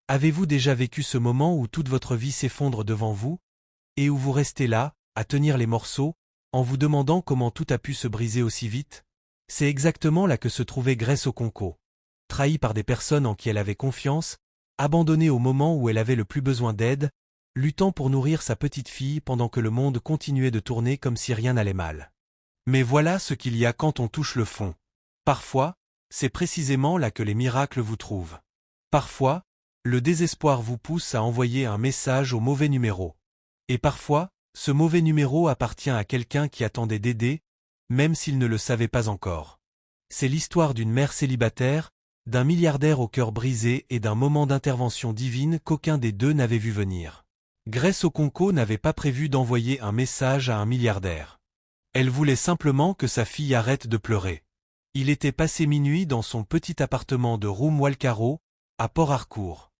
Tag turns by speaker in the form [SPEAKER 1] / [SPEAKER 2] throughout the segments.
[SPEAKER 1] Avez-vous déjà vécu ce moment où toute votre vie s'effondre devant vous, et où vous restez là, à tenir les morceaux, en vous demandant comment tout a pu se briser aussi vite? C'est exactement là que se trouvait Grace Okonkwo. Trahie par des personnes en qui elle avait confiance, abandonnée au moment où elle avait le plus besoin d'aide, luttant pour nourrir sa petite fille pendant que le monde continuait de tourner comme si rien n'allait mal. Mais voilà ce qu'il y a quand on touche le fond. Parfois, c'est précisément là que les miracles vous trouvent. Parfois, le désespoir vous pousse à envoyer un message au mauvais numéro. Et parfois, ce mauvais numéro appartient à quelqu'un qui attendait d'aider, même s'il ne le savait pas encore. C'est l'histoire d'une mère célibataire, d'un milliardaire au cœur brisé et d'un moment d'intervention divine qu'aucun des deux n'avait vu venir. Grace Okonkwo n'avait pas prévu d'envoyer un message à un milliardaire. Elle voulait simplement que sa fille arrête de pleurer. Il était passé minuit dans son petit appartement de Rue Walcaro, à Port Harcourt.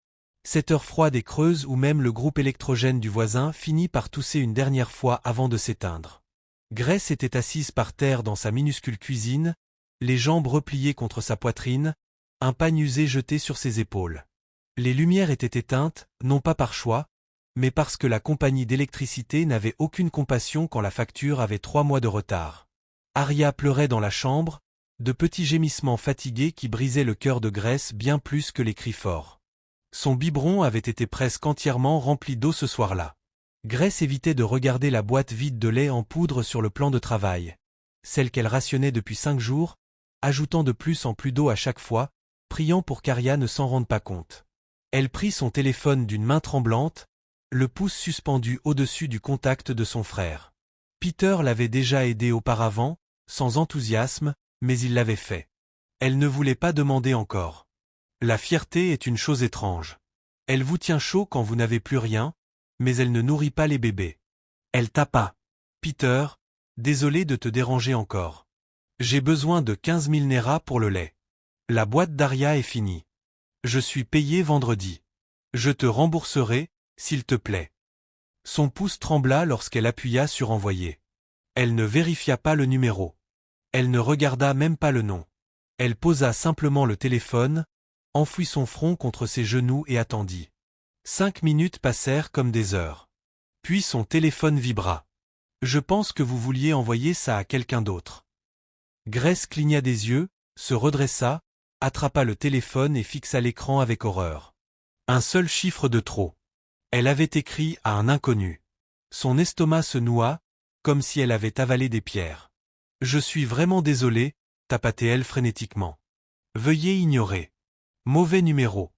[SPEAKER 1] Cette heure froide et creuse où même le groupe électrogène du voisin finit par tousser une dernière fois avant de s'éteindre. Grace était assise par terre dans sa minuscule cuisine, les jambes repliées contre sa poitrine, un pagne usé jeté sur ses épaules. Les lumières étaient éteintes, non pas par choix, mais parce que la compagnie d'électricité n'avait aucune compassion quand la facture avait 3 mois de retard. Aria pleurait dans la chambre, de petits gémissements fatigués qui brisaient le cœur de Grace bien plus que les cris forts. Son biberon avait été presque entièrement rempli d'eau ce soir-là. Grace évitait de regarder la boîte vide de lait en poudre sur le plan de travail, celle qu'elle rationnait depuis 5 jours, ajoutant de plus en plus d'eau à chaque fois, priant pour qu'Aria ne s'en rende pas compte. Elle prit son téléphone d'une main tremblante, le pouce suspendu au-dessus du contact de son frère. Peter l'avait déjà aidé auparavant, sans enthousiasme, mais il l'avait fait. Elle ne voulait pas demander encore. La fierté est une chose étrange. Elle vous tient chaud quand vous n'avez plus rien, mais elle ne nourrit pas les bébés. Elle tapa. Peter, désolé de te déranger encore. J'ai besoin de 15 000 Naira pour le lait. La boîte d'Aria est finie. Je suis payé vendredi. Je te rembourserai, s'il te plaît. Son pouce trembla lorsqu'elle appuya sur envoyer. Elle ne vérifia pas le numéro. Elle ne regarda même pas le nom. Elle posa simplement le téléphone, enfouit son front contre ses genoux et attendit. 5 minutes passèrent comme des heures. Puis son téléphone vibra. Je pense que vous vouliez envoyer ça à quelqu'un d'autre. Grace cligna des yeux, se redressa, attrapa le téléphone et fixa l'écran avec horreur. Un seul chiffre de trop. Elle avait écrit à un inconnu. Son estomac se noua, comme si elle avait avalé des pierres. Je suis vraiment désolée, tapatait-elle frénétiquement. Veuillez ignorer. Mauvais numéro.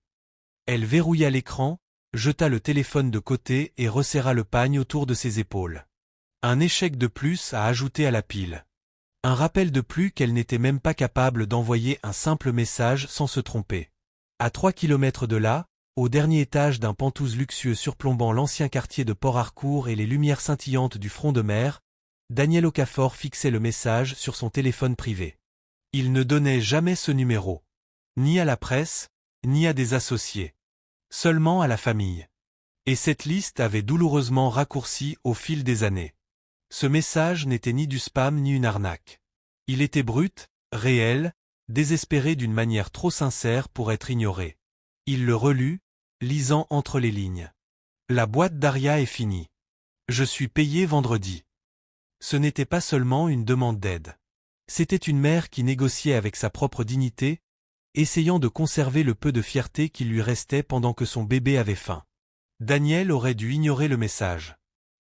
[SPEAKER 1] Elle verrouilla l'écran, jeta le téléphone de côté et resserra le pagne autour de ses épaules. Un échec de plus à ajouter à la pile. Un rappel de plus qu'elle n'était même pas capable d'envoyer un simple message sans se tromper. À 3 kilomètres de là, au dernier étage d'un penthouse luxueux surplombant l'ancien quartier de Port Harcourt et les lumières scintillantes du front de mer, Daniel Okafor fixait le message sur son téléphone privé. Il ne donnait jamais ce numéro. Ni à la presse, ni à des associés. Seulement à la famille. Et cette liste avait douloureusement raccourci au fil des années. Ce message n'était ni du spam ni une arnaque. Il était brut, réel, désespéré d'une manière trop sincère pour être ignoré. Il le relut, lisant entre les lignes. La boîte d'Aria est finie. Je suis payé vendredi. Ce n'était pas seulement une demande d'aide. C'était une mère qui négociait avec sa propre dignité, essayant de conserver le peu de fierté qui lui restait pendant que son bébé avait faim. Daniel aurait dû ignorer le message.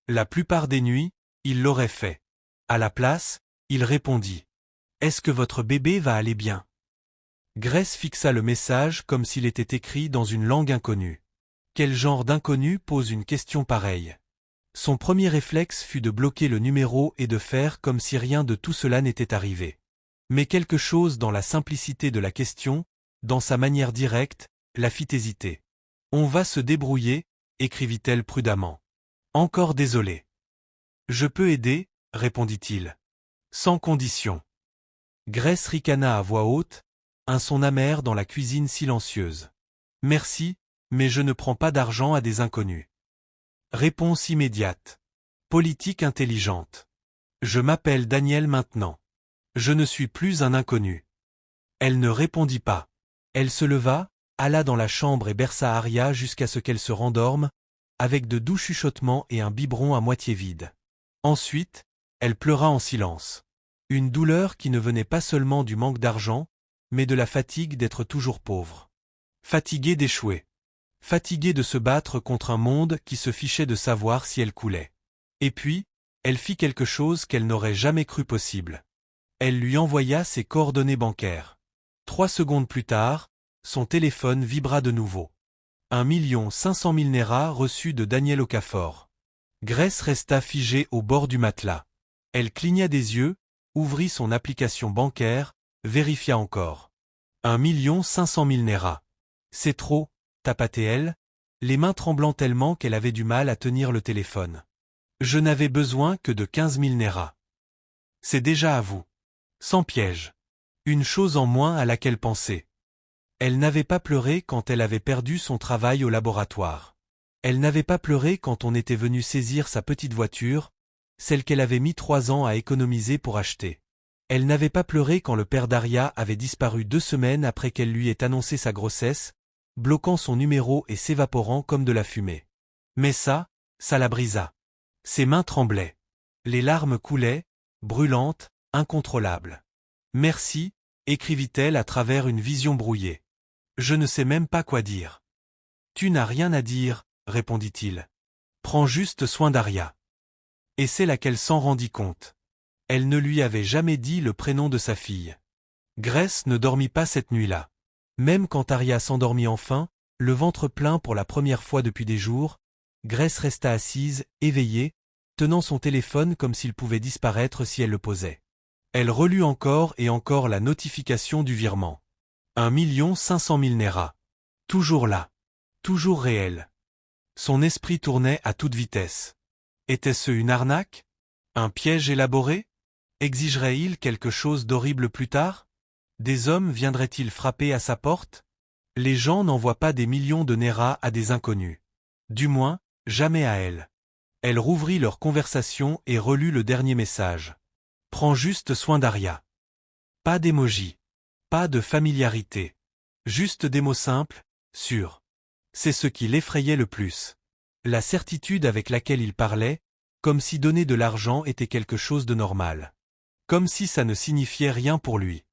[SPEAKER 1] La plupart des nuits, il l'aurait fait. À la place, il répondit. Est-ce que votre bébé va aller bien? Grace fixa le message comme s'il était écrit dans une langue inconnue. Quel genre d'inconnu pose une question pareille? Son premier réflexe fut de bloquer le numéro et de faire comme si rien de tout cela n'était arrivé. Mais quelque chose dans la simplicité de la question, dans sa manière directe, la fit hésiter. On va se débrouiller, écrivit-elle prudemment. Encore désolé. Je peux aider, répondit-il. Sans condition. Grace ricana à voix haute, un son amer dans la cuisine silencieuse. Merci, mais je ne prends pas d'argent à des inconnus. Réponse immédiate. Politique intelligente. Je m'appelle Daniel maintenant. Je ne suis plus un inconnu. Elle ne répondit pas. Elle se leva, alla dans la chambre et berça Aria jusqu'à ce qu'elle se rendorme, avec de doux chuchotements et un biberon à moitié vide. Ensuite, elle pleura en silence. Une douleur qui ne venait pas seulement du manque d'argent, mais de la fatigue d'être toujours pauvre. Fatiguée d'échouer. Fatiguée de se battre contre un monde qui se fichait de savoir si elle coulait. Et puis, elle fit quelque chose qu'elle n'aurait jamais cru possible. Elle lui envoya ses coordonnées bancaires. 3 secondes plus tard, son téléphone vibra de nouveau. 1 500 000 Naira reçus de Daniel Okafor. Grace resta figée au bord du matelas. Elle cligna des yeux, ouvrit son application bancaire, vérifia encore. 1 500 000 Naira. C'est trop, tapatait-elle, les mains tremblant tellement qu'elle avait du mal à tenir le téléphone. Je n'avais besoin que de 15 000 Naira. C'est déjà à vous. Sans piège. Une chose en moins à laquelle penser. Elle n'avait pas pleuré quand elle avait perdu son travail au laboratoire. Elle n'avait pas pleuré quand on était venu saisir sa petite voiture, celle qu'elle avait mis 3 ans à économiser pour acheter. Elle n'avait pas pleuré quand le père d'Aria avait disparu 2 semaines après qu'elle lui ait annoncé sa grossesse, bloquant son numéro et s'évaporant comme de la fumée. Mais ça la brisa. Ses mains tremblaient. Les larmes coulaient, brûlantes, incontrôlables. Merci, écrivit-elle à travers une vision brouillée. Je ne sais même pas quoi dire. Tu n'as rien à dire, répondit-il. Prends juste soin d'Aria. Et c'est là qu'elle s'en rendit compte. Elle ne lui avait jamais dit le prénom de sa fille. Grace ne dormit pas cette nuit-là. Même quand Aria s'endormit enfin, le ventre plein pour la première fois depuis des jours, Grace resta assise, éveillée, tenant son téléphone comme s'il pouvait disparaître si elle le posait. Elle relut encore et encore la notification du virement. 1 500 000 Naira. Toujours là. Toujours réel. Son esprit tournait à toute vitesse. Était-ce une arnaque? Un piège élaboré? Exigerait-il quelque chose d'horrible plus tard? Des hommes viendraient-ils frapper à sa porte? Les gens n'envoient pas des millions de Naira à des inconnus. Du moins, jamais à elle. Elle rouvrit leur conversation et relut le dernier message. Prends juste soin d'Aria. Pas d'émoji. Pas de familiarité. Juste des mots simples, sûrs. C'est ce qui l'effrayait le plus. La certitude avec laquelle il parlait, comme si donner de l'argent était quelque chose de normal. Comme si ça ne signifiait rien pour lui.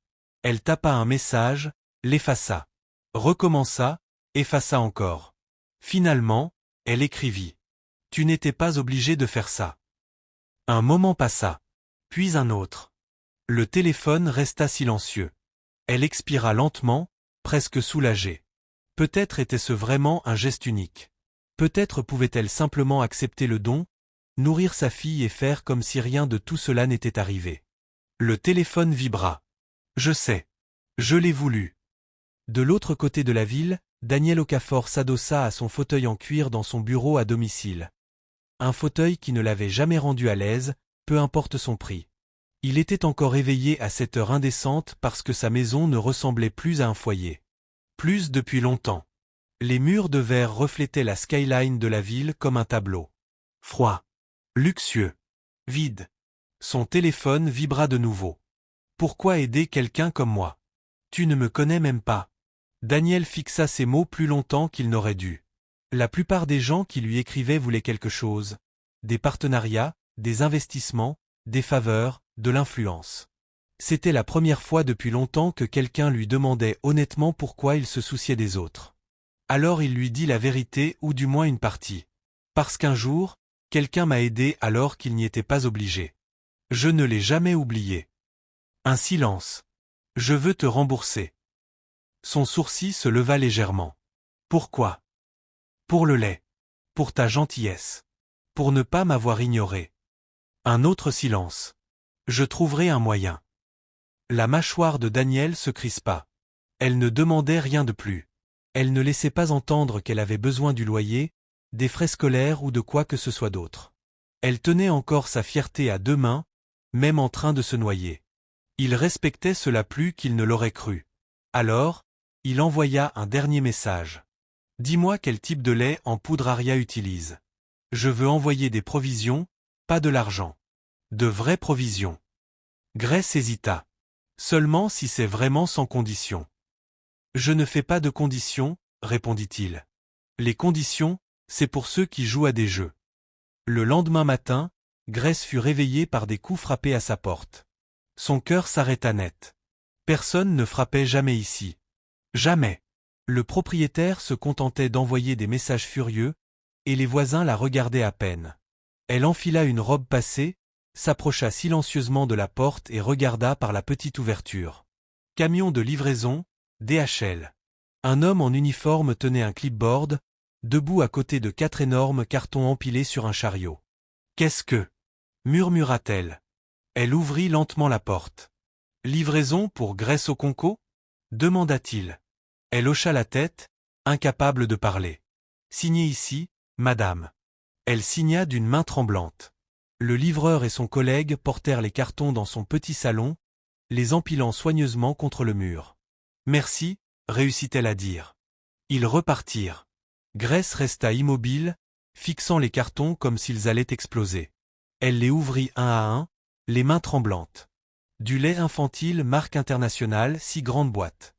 [SPEAKER 1] Elle tapa un message, l'effaça. Recommença, effaça encore. Finalement, elle écrivit. Tu n'étais pas obligé de faire ça. Un moment passa. Puis un autre. Le téléphone resta silencieux. Elle expira lentement, presque soulagée. Peut-être était-ce vraiment un geste unique. Peut-être pouvait-elle simplement accepter le don, nourrir sa fille et faire comme si rien de tout cela n'était arrivé. Le téléphone vibra. Je sais. Je l'ai voulu. De l'autre côté de la ville, Daniel Okafor s'adossa à son fauteuil en cuir dans son bureau à domicile. Un fauteuil qui ne l'avait jamais rendu à l'aise, peu importe son prix. Il était encore éveillé à cette heure indécente parce que sa maison ne ressemblait plus à un foyer. Plus depuis longtemps. Les murs de verre reflétaient la skyline de la ville comme un tableau. Froid. Luxueux. Vide. Son téléphone vibra de nouveau. Pourquoi aider quelqu'un comme moi? Tu ne me connais même pas. Daniel fixa ces mots plus longtemps qu'il n'aurait dû. La plupart des gens qui lui écrivaient voulaient quelque chose. Des partenariats, des investissements, des faveurs, de l'influence. C'était la première fois depuis longtemps que quelqu'un lui demandait honnêtement pourquoi il se souciait des autres. Alors il lui dit la vérité ou du moins une partie. Parce qu'un jour, quelqu'un m'a aidé alors qu'il n'y était pas obligé. Je ne l'ai jamais oublié. Un silence. Je veux te rembourser. Son sourcil se leva légèrement. Pourquoi? Pour le lait. Pour ta gentillesse. Pour ne pas m'avoir ignoré. Un autre silence. Je trouverai un moyen. La mâchoire de Daniel se crispa. Elle ne demandait rien de plus. Elle ne laissait pas entendre qu'elle avait besoin du loyer, des frais scolaires ou de quoi que ce soit d'autre. Elle tenait encore sa fierté à 2 mains, même en train de se noyer. Il respectait cela plus qu'il ne l'aurait cru. Alors, il envoya un dernier message. Dis-moi quel type de lait en poudre Aria utilise. Je veux envoyer des provisions, pas de l'argent. De vraies provisions. Grace hésita. Seulement si c'est vraiment sans condition. Je ne fais pas de conditions, répondit-il. Les conditions, c'est pour ceux qui jouent à des jeux. Le lendemain matin, Grace fut réveillée par des coups frappés à sa porte. Son cœur s'arrêta net. Personne ne frappait jamais ici. Jamais. Le propriétaire se contentait d'envoyer des messages furieux, et les voisins la regardaient à peine. Elle enfila une robe passée, s'approcha silencieusement de la porte et regarda par la petite ouverture. Camion de livraison, DHL. Un homme en uniforme tenait un clipboard, debout à côté de 4 énormes cartons empilés sur un chariot. « Qu'est-ce que » murmura-t-elle. Elle ouvrit lentement la porte. « Livraison pour Grace Okonkwo » demanda-t-il. Elle hocha la tête, incapable de parler. « Signez ici, madame. » Elle signa d'une main tremblante. Le livreur et son collègue portèrent les cartons dans son petit salon, les empilant soigneusement contre le mur. « Merci », réussit-elle à dire. Ils repartirent. Grace resta immobile, fixant les cartons comme s'ils allaient exploser. Elle les ouvrit un à un, les mains tremblantes. Du lait infantile marque internationale, 6 grandes boîtes.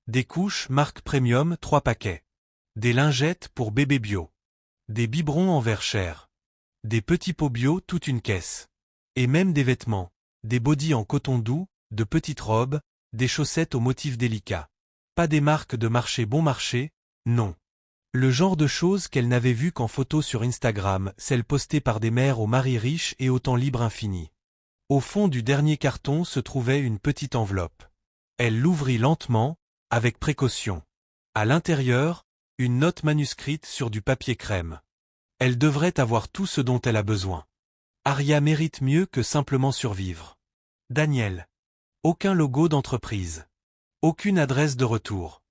[SPEAKER 1] Des couches marque premium, 3 paquets. Des lingettes pour bébé bio. Des biberons en verre cher. Des petits pots bio, toute une caisse. Et même des vêtements, des bodys en coton doux, de petites robes, des chaussettes aux motifs délicats. Pas des marques de marché bon marché, non. Le genre de choses qu'elle n'avait vues qu'en photo sur Instagram, celles postées par des mères aux maris riches et au temps libre infini. Au fond du dernier carton se trouvait une petite enveloppe. Elle l'ouvrit lentement, avec précaution. À l'intérieur, une note manuscrite sur du papier crème. Elle devrait avoir tout ce dont elle a besoin. Aria mérite mieux que simplement survivre. Daniel. Aucun logo d'entreprise. Aucune adresse de retour.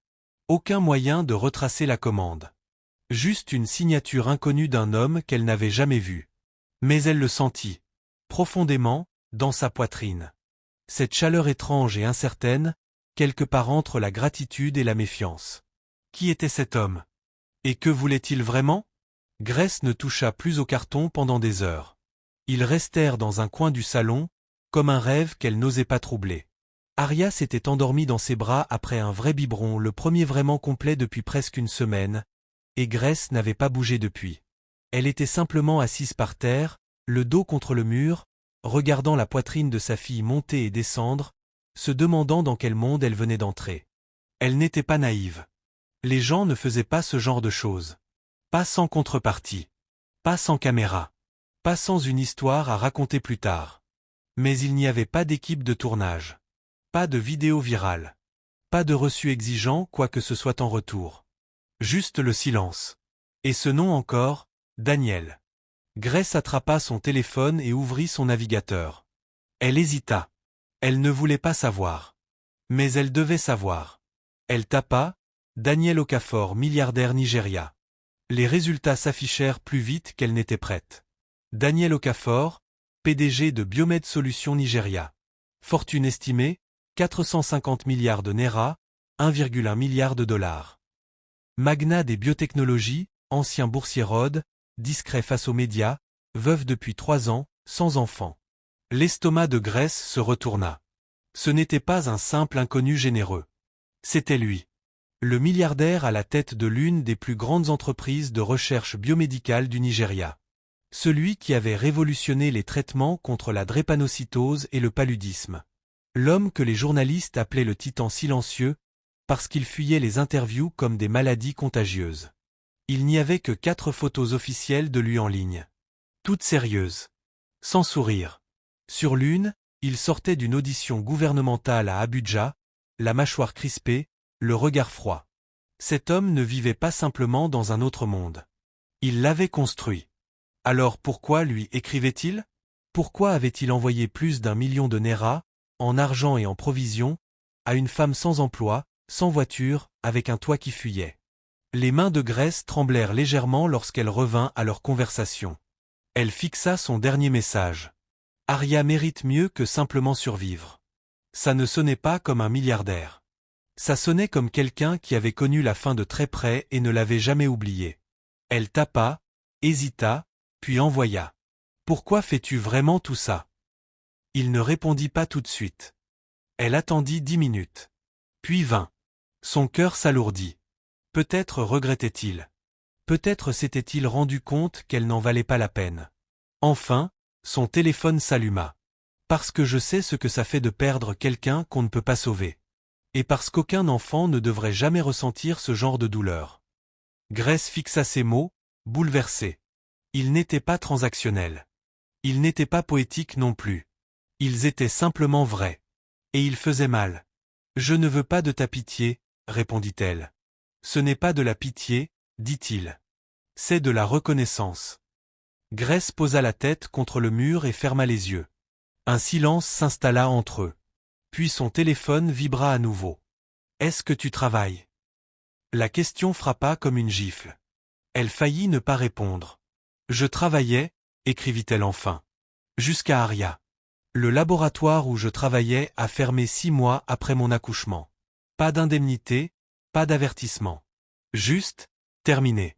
[SPEAKER 1] Aucun moyen de retracer la commande. Juste une signature inconnue d'un homme qu'elle n'avait jamais vu. Mais elle le sentit. Profondément, dans sa poitrine. Cette chaleur étrange et incertaine, quelque part entre la gratitude et la méfiance. Qui était cet homme? Et que voulait-il vraiment? Grace ne toucha plus au carton pendant des heures. Ils restèrent dans un coin du salon, comme un rêve qu'elle n'osait pas troubler. Aria s'était endormie dans ses bras après un vrai biberon, le premier vraiment complet depuis presque une semaine, et Grace n'avait pas bougé depuis. Elle était simplement assise par terre, le dos contre le mur, regardant la poitrine de sa fille monter et descendre, se demandant dans quel monde elle venait d'entrer. Elle n'était pas naïve. Les gens ne faisaient pas ce genre de choses. Pas sans contrepartie. Pas sans caméra. Pas sans une histoire à raconter plus tard. Mais il n'y avait pas d'équipe de tournage. Pas de vidéo virale. Pas de reçu exigeant quoi que ce soit en retour. Juste le silence. Et ce nom encore, Daniel. Grace attrapa son téléphone et ouvrit son navigateur. Elle hésita. Elle ne voulait pas savoir. Mais elle devait savoir. Elle tapa, Daniel Okafor, milliardaire Nigeria. Les résultats s'affichèrent plus vite qu'elle n'était prête. Daniel Okafor, PDG de Biomed Solutions Nigeria. Fortune estimée, 450 milliards de naira, 1,1 milliard de dollars. Magnat des biotechnologies, ancien boursier Rhodes, discret face aux médias, veuf depuis 3 ans, sans enfant. L'estomac de Grace se retourna. Ce n'était pas un simple inconnu généreux. C'était lui. Le milliardaire à la tête de l'une des plus grandes entreprises de recherche biomédicale du Nigeria. Celui qui avait révolutionné les traitements contre la drépanocytose et le paludisme. L'homme que les journalistes appelaient le titan silencieux, parce qu'il fuyait les interviews comme des maladies contagieuses. Il n'y avait que 4 photos officielles de lui en ligne. Toutes sérieuses. Sans sourire. Sur l'une, il sortait d'une audition gouvernementale à Abuja, la mâchoire crispée, le regard froid. Cet homme ne vivait pas simplement dans un autre monde. Il l'avait construit. Alors pourquoi lui écrivait-il? Pourquoi avait-il envoyé plus d'1 million de naira, en argent et en provisions, à une femme sans emploi, sans voiture, avec un toit qui fuyait? Les mains de Grace tremblèrent légèrement lorsqu'elle revint à leur conversation. Elle fixa son dernier message. Aria mérite mieux que simplement survivre. Ça ne sonnait pas comme un milliardaire. Ça sonnait comme quelqu'un qui avait connu la fin de très près et ne l'avait jamais oublié. Elle tapa, hésita, puis envoya. Pourquoi fais-tu vraiment tout ça? Il ne répondit pas tout de suite. Elle attendit 10 minutes. Puis 20. Son cœur s'alourdit. Peut-être regrettait-il. Peut-être s'était-il rendu compte qu'elle n'en valait pas la peine. Enfin, son téléphone s'alluma. Parce que je sais ce que ça fait de perdre quelqu'un qu'on ne peut pas sauver. Et parce qu'aucun enfant ne devrait jamais ressentir ce genre de douleur. Grace fixa ces mots, bouleversée. Ils n'étaient pas transactionnels. Ils n'étaient pas poétiques non plus. Ils étaient simplement vrais. Et ils faisaient mal. Je ne veux pas de ta pitié, répondit-elle. Ce n'est pas de la pitié, dit-il. C'est de la reconnaissance. Grace posa la tête contre le mur et ferma les yeux. Un silence s'installa entre eux. Puis son téléphone vibra à nouveau. Est-ce que tu travailles? La question frappa comme une gifle. Elle faillit ne pas répondre. Je travaillais, écrivit-elle enfin. Jusqu'à Aria. Le laboratoire où je travaillais a fermé 6 mois après mon accouchement. Pas d'indemnité, pas d'avertissement. Juste, terminé.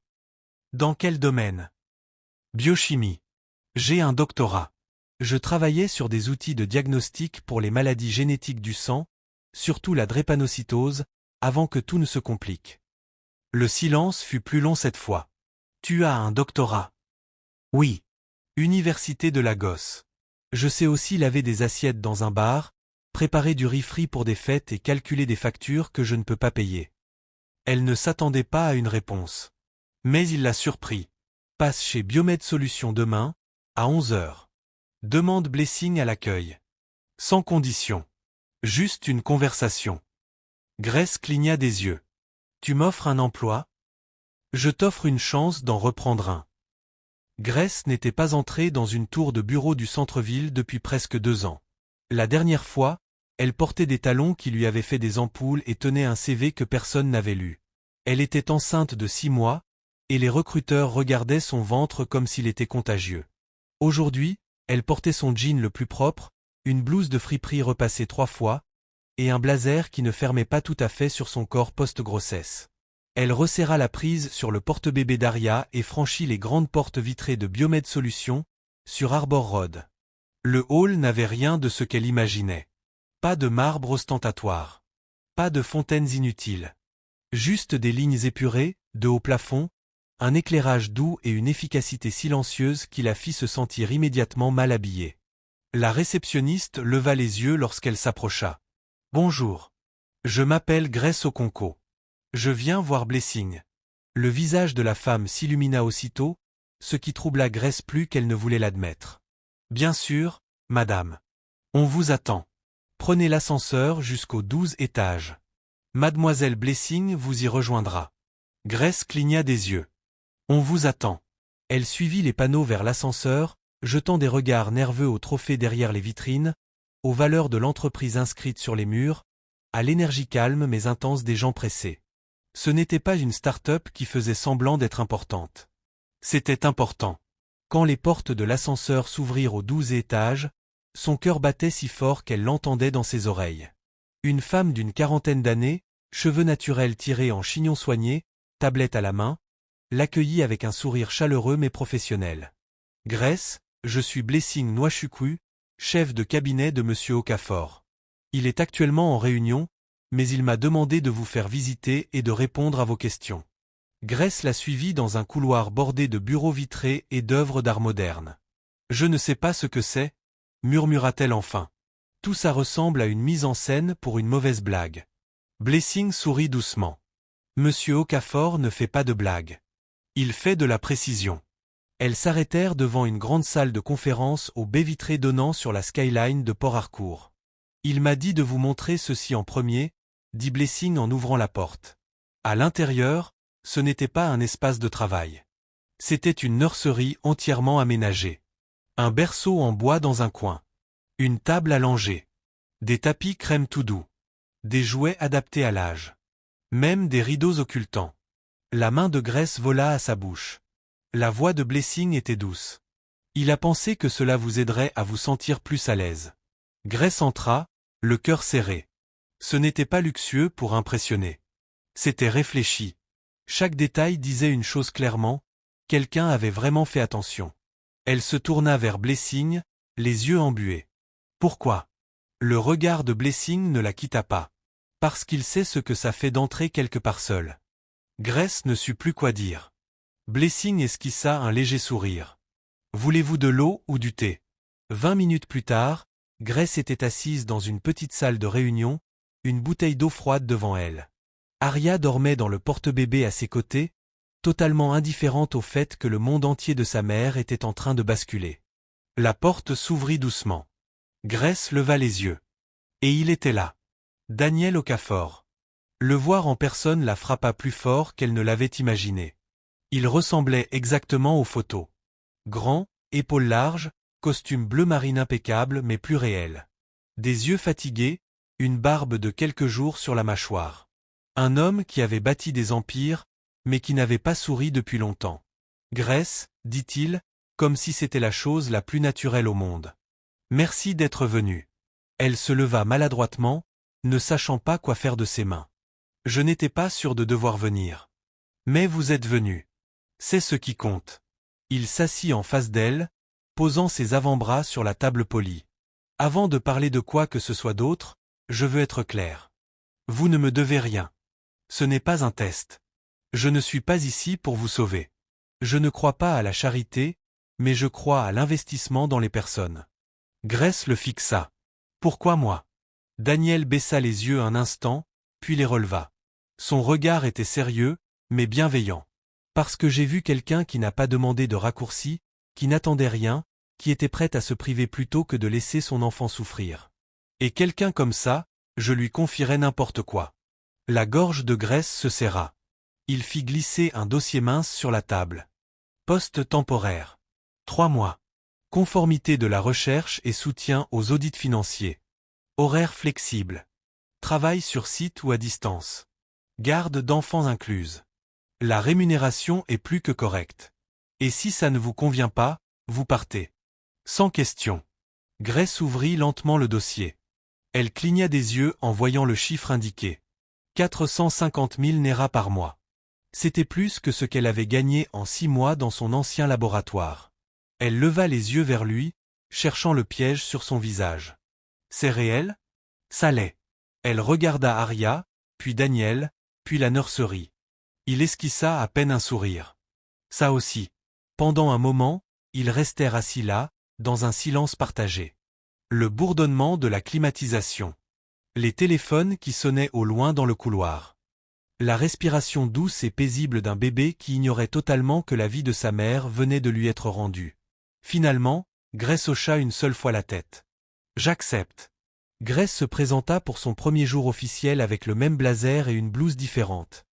[SPEAKER 1] Dans quel domaine? Biochimie. J'ai un doctorat. Je travaillais sur des outils de diagnostic pour les maladies génétiques du sang, surtout la drépanocytose, avant que tout ne se complique. Le silence fut plus long cette fois. Tu as un doctorat? Oui. Université de Lagos. Je sais aussi laver des assiettes dans un bar, préparer du riz frit pour des fêtes et calculer des factures que je ne peux pas payer. Elle ne s'attendait pas à une réponse. Mais il la surprit. Passe chez Biomed Solutions demain, à 11 heures. Demande Blessing à l'accueil. Sans condition. Juste une conversation. Grace cligna des yeux. Tu m'offres un emploi? Je t'offre une chance d'en reprendre un. Grace n'était pas entrée dans une tour de bureau du centre-ville depuis presque 2 ans. La dernière fois, elle portait des talons qui lui avaient fait des ampoules et tenait un CV que personne n'avait lu. Elle était enceinte de 6 mois, et les recruteurs regardaient son ventre comme s'il était contagieux. Aujourd'hui, elle portait son jean le plus propre, une blouse de friperie repassée 3 fois, et un blazer qui ne fermait pas tout à fait sur son corps post-grossesse. Elle resserra la prise sur le porte-bébé d'Aria et franchit les grandes portes vitrées de Biomed Solutions, sur Arbor Road. Le hall n'avait rien de ce qu'elle imaginait. Pas de marbre ostentatoire. Pas de fontaines inutiles. Juste des lignes épurées, de haut plafond, un éclairage doux et une efficacité silencieuse qui la fit se sentir immédiatement mal habillée. La réceptionniste leva les yeux lorsqu'elle s'approcha. « Bonjour. Je m'appelle Grace Okonko. Je viens voir Blessing. » Le visage de la femme s'illumina aussitôt, ce qui troubla Grace plus qu'elle ne voulait l'admettre. « Bien sûr, madame. On vous attend. Prenez l'ascenseur jusqu'au 12e étage. Mademoiselle Blessing vous y rejoindra. » Grace cligna des yeux. « On vous attend. » Elle suivit les panneaux vers l'ascenseur, jetant des regards nerveux aux trophées derrière les vitrines, aux valeurs de l'entreprise inscrites sur les murs, à l'énergie calme mais intense des gens pressés. Ce n'était pas une start-up qui faisait semblant d'être importante. C'était important. Quand les portes de l'ascenseur s'ouvrirent au 12e étage, son cœur battait si fort qu'elle l'entendait dans ses oreilles. Une femme d'une 40aine d'années, cheveux naturels tirés en chignon soigné, tablette à la main, l'accueillit avec un sourire chaleureux mais professionnel. « Grace, je suis Blessing Nwachukwu, chef de cabinet de Monsieur Okafor. Il est actuellement en réunion, mais il m'a demandé de vous faire visiter et de répondre à vos questions. » Grace la suivit dans un couloir bordé de bureaux vitrés et d'œuvres d'art moderne. « Je ne sais pas ce que c'est, » murmura-t-elle enfin. « Tout ça ressemble à une mise en scène pour une mauvaise blague. » Blessing sourit doucement. « Monsieur Okafor ne fait pas de blagues. Il fait de la précision. » Elles s'arrêtèrent devant une grande salle de conférence aux baies vitrées donnant sur la skyline de Port Harcourt. « Il m'a dit de vous montrer ceci en premier, » dit Blessing en ouvrant la porte. À l'intérieur, ce n'était pas un espace de travail. C'était une nurserie entièrement aménagée. Un berceau en bois dans un coin. Une table allongée. Des tapis crème tout doux. Des jouets adaptés à l'âge. Même des rideaux occultants. La main de Grace vola à sa bouche. La voix de Blessing était douce. « Il a pensé que cela vous aiderait à vous sentir plus à l'aise. » Grace entra, le cœur serré. Ce n'était pas luxueux pour impressionner. C'était réfléchi. Chaque détail disait une chose clairement, quelqu'un avait vraiment fait attention. Elle se tourna vers Blessing, les yeux embués. Pourquoi? Le regard de Blessing ne la quitta pas. Parce qu'il sait ce que ça fait d'entrer quelque part seul. Grace ne sut plus quoi dire. Blessing esquissa un léger sourire. Voulez-vous de l'eau ou du thé? 20 minutes plus tard, Grace était assise dans une petite salle de réunion, une bouteille d'eau froide devant elle. Arya dormait dans le porte-bébé à ses côtés, totalement indifférente au fait que le monde entier de sa mère était en train de basculer. La porte s'ouvrit doucement. Grace leva les yeux. Et il était là. Daniel Okafor. Le voir en personne la frappa plus fort qu'elle ne l'avait imaginé. Il ressemblait exactement aux photos. Grand, épaules larges, costume bleu marine impeccable mais plus réel. Des yeux fatigués, une barbe de quelques jours sur la mâchoire. Un homme qui avait bâti des empires, mais qui n'avait pas souri depuis longtemps. Grace, dit-il, comme si c'était la chose la plus naturelle au monde. Merci d'être venu. Elle se leva maladroitement, ne sachant pas quoi faire de ses mains. Je n'étais pas sûr de devoir venir. Mais vous êtes venu. C'est ce qui compte. Il s'assit en face d'elle, posant ses avant-bras sur la table polie. Avant de parler de quoi que ce soit d'autre, je veux être clair. Vous ne me devez rien. Ce n'est pas un test. Je ne suis pas ici pour vous sauver. Je ne crois pas à la charité, mais je crois à l'investissement dans les personnes. Grace le fixa. Pourquoi moi? Daniel baissa les yeux un instant, puis les releva. Son regard était sérieux, mais bienveillant. Parce que j'ai vu quelqu'un qui n'a pas demandé de raccourci, qui n'attendait rien, qui était prêt à se priver plutôt que de laisser son enfant souffrir. Et quelqu'un comme ça, je lui confierais n'importe quoi. La gorge de Grace se serra. Il fit glisser un dossier mince sur la table. Poste temporaire. 3 mois. Conformité de la recherche et soutien aux audits financiers. Horaire flexible. Travail sur site ou à distance. Garde d'enfants incluse. La rémunération est plus que correcte. Et si ça ne vous convient pas, vous partez. Sans question. Grace ouvrit lentement le dossier. Elle cligna des yeux en voyant le chiffre indiqué. 450 000 Nera par mois. C'était plus que ce qu'elle avait gagné en 6 mois dans son ancien laboratoire. Elle leva les yeux vers lui, cherchant le piège sur son visage. C'est réel? Ça l'est. Elle regarda Arya, puis Daniel, puis la nurserie. Il esquissa à peine un sourire. Ça aussi. Pendant un moment, ils restèrent assis là, dans un silence partagé. Le bourdonnement de la climatisation. Les téléphones qui sonnaient au loin dans le couloir. La respiration douce et paisible d'un bébé qui ignorait totalement que la vie de sa mère venait de lui être rendue. Finalement, Grace hocha une seule fois la tête. J'accepte. Grace se présenta pour son premier jour officiel avec le même blazer et une blouse différente.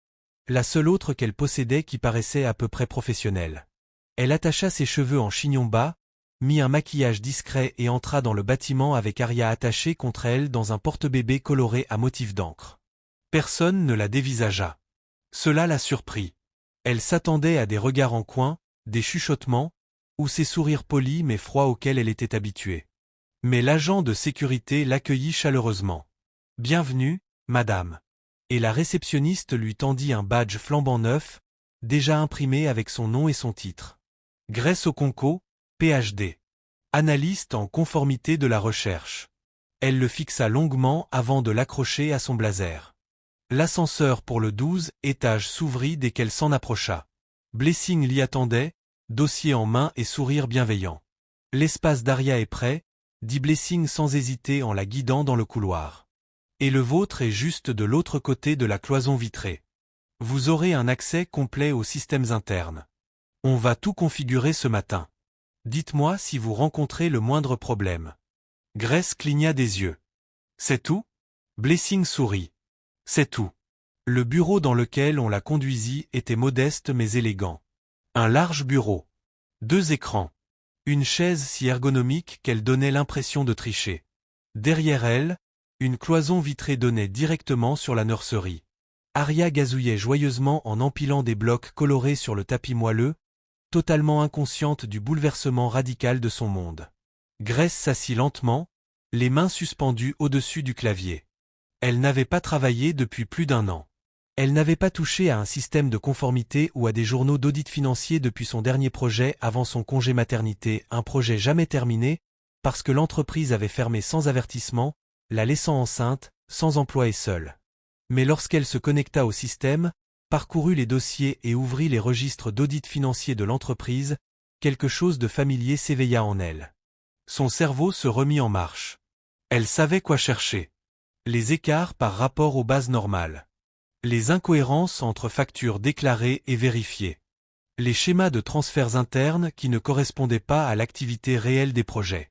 [SPEAKER 1] La seule autre qu'elle possédait qui paraissait à peu près professionnelle. Elle attacha ses cheveux en chignon bas, mit un maquillage discret et entra dans le bâtiment avec Arya attachée contre elle dans un porte-bébé coloré à motifs d'encre. Personne ne la dévisagea. Cela la surprit. Elle s'attendait à des regards en coin, des chuchotements, ou ces sourires polis mais froids auxquels elle était habituée. Mais l'agent de sécurité l'accueillit chaleureusement. « Bienvenue, madame. » Et la réceptionniste lui tendit un badge flambant neuf, déjà imprimé avec son nom et son titre. Grace Okonko, PhD. Analyste en conformité de la recherche. Elle le fixa longuement avant de l'accrocher à son blazer. L'ascenseur pour le 12 étage s'ouvrit dès qu'elle s'en approcha. Blessing l'y attendait, dossier en main et sourire bienveillant. « L'espace d'Arya est prêt », dit Blessing sans hésiter en la guidant dans le couloir. « Et le vôtre est juste de l'autre côté de la cloison vitrée. Vous aurez un accès complet aux systèmes internes. On va tout configurer ce matin. Dites-moi si vous rencontrez le moindre problème. » Grace cligna des yeux. « C'est tout ?» Blessing sourit. « C'est tout. » Le bureau dans lequel on la conduisit était modeste mais élégant. Un large bureau. 2 écrans. Une chaise si ergonomique qu'elle donnait l'impression de tricher. Derrière elle, une cloison vitrée donnait directement sur la nurserie. Arya gazouillait joyeusement en empilant des blocs colorés sur le tapis moelleux, totalement inconsciente du bouleversement radical de son monde. Grace s'assit lentement, les mains suspendues au-dessus du clavier. Elle n'avait pas travaillé depuis plus d'1 an. Elle n'avait pas touché à un système de conformité ou à des journaux d'audit financier depuis son dernier projet avant son congé maternité, un projet jamais terminé, parce que l'entreprise avait fermé sans avertissement, la laissant enceinte, sans emploi et seule. Mais lorsqu'elle se connecta au système, parcourut les dossiers et ouvrit les registres d'audit financier de l'entreprise, quelque chose de familier s'éveilla en elle. Son cerveau se remit en marche. Elle savait quoi chercher. Les écarts par rapport aux bases normales. Les incohérences entre factures déclarées et vérifiées. Les schémas de transferts internes qui ne correspondaient pas à l'activité réelle des projets.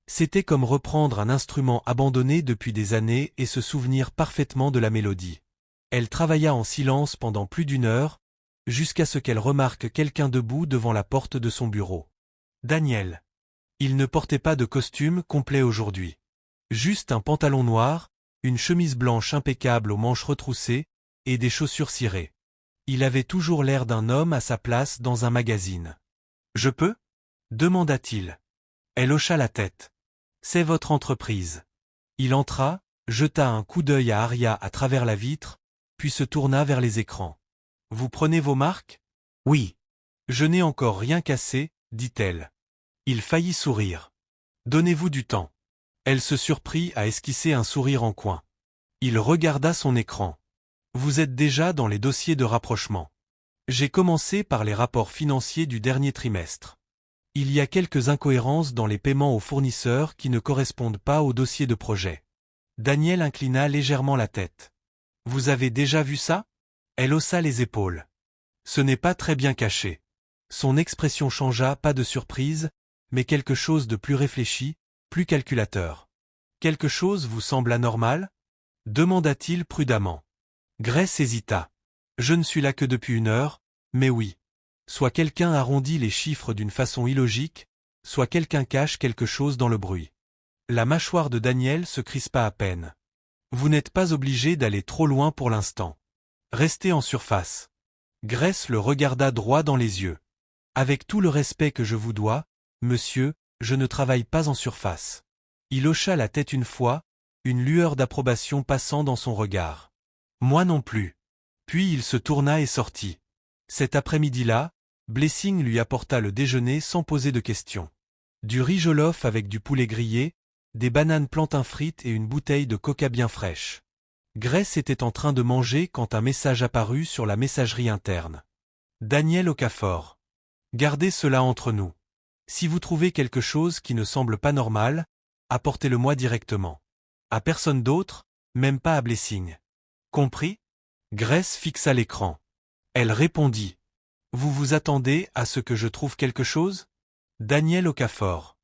[SPEAKER 1] C'était comme reprendre un instrument abandonné depuis des années et se souvenir parfaitement de la mélodie. Elle travailla en silence pendant plus d'une heure, jusqu'à ce qu'elle remarque quelqu'un debout devant la porte de son bureau. Daniel. Il ne portait pas de costume complet aujourd'hui. Juste un pantalon noir, une chemise blanche impeccable aux manches retroussées, et des chaussures cirées. Il avait toujours l'air d'un homme à sa place dans un magazine. « Je peux » demanda-t-il. Elle hocha la tête. « C'est votre entreprise. » Il entra, jeta un coup d'œil à Aria à travers la vitre, puis se tourna vers les écrans. « Vous prenez vos marques ? » ?»« Oui. »« Je n'ai encore rien cassé, » dit-elle. Il faillit sourire. « Donnez-vous du temps. » Elle se surprit à esquisser un sourire en coin. Il regarda son écran. « Vous êtes déjà dans les dossiers de rapprochement. J'ai commencé par les rapports financiers du dernier trimestre. Il y a quelques incohérences dans les paiements aux fournisseurs qui ne correspondent pas au dossier de projet. » Daniel inclina légèrement la tête. « Vous avez déjà vu ça ?» Elle haussa les épaules. « Ce n'est pas très bien caché. » Son expression changea, pas de surprise, mais quelque chose de plus réfléchi, plus calculateur. « Quelque chose vous semble anormal ?» demanda-t-il prudemment. Grace hésita. « Je ne suis là que depuis une heure, mais oui. Soit quelqu'un arrondit les chiffres d'une façon illogique, soit quelqu'un cache quelque chose dans le bruit. » La mâchoire de Daniel se crispa à peine. « Vous n'êtes pas obligé d'aller trop loin pour l'instant. Restez en surface. » Grace le regarda droit dans les yeux. « Avec tout le respect que je vous dois, monsieur, je ne travaille pas en surface. » Il hocha la tête une fois, une lueur d'approbation passant dans son regard. « Moi non plus. » Puis il se tourna et sortit. Cet après-midi-là, Blessing lui apporta le déjeuner sans poser de questions. Du riz jollof avec du poulet grillé, des bananes plantain frites et une bouteille de coca bien fraîche. Grace était en train de manger quand un message apparut sur la messagerie interne. Daniel Okafor. Gardez cela entre nous. Si vous trouvez quelque chose qui ne semble pas normal, apportez-le-moi directement. À personne d'autre, même pas à Blessing. Compris ? Grace fixa l'écran. Elle répondit. Vous vous attendez à ce que je trouve quelque chose ? Daniel Okafor.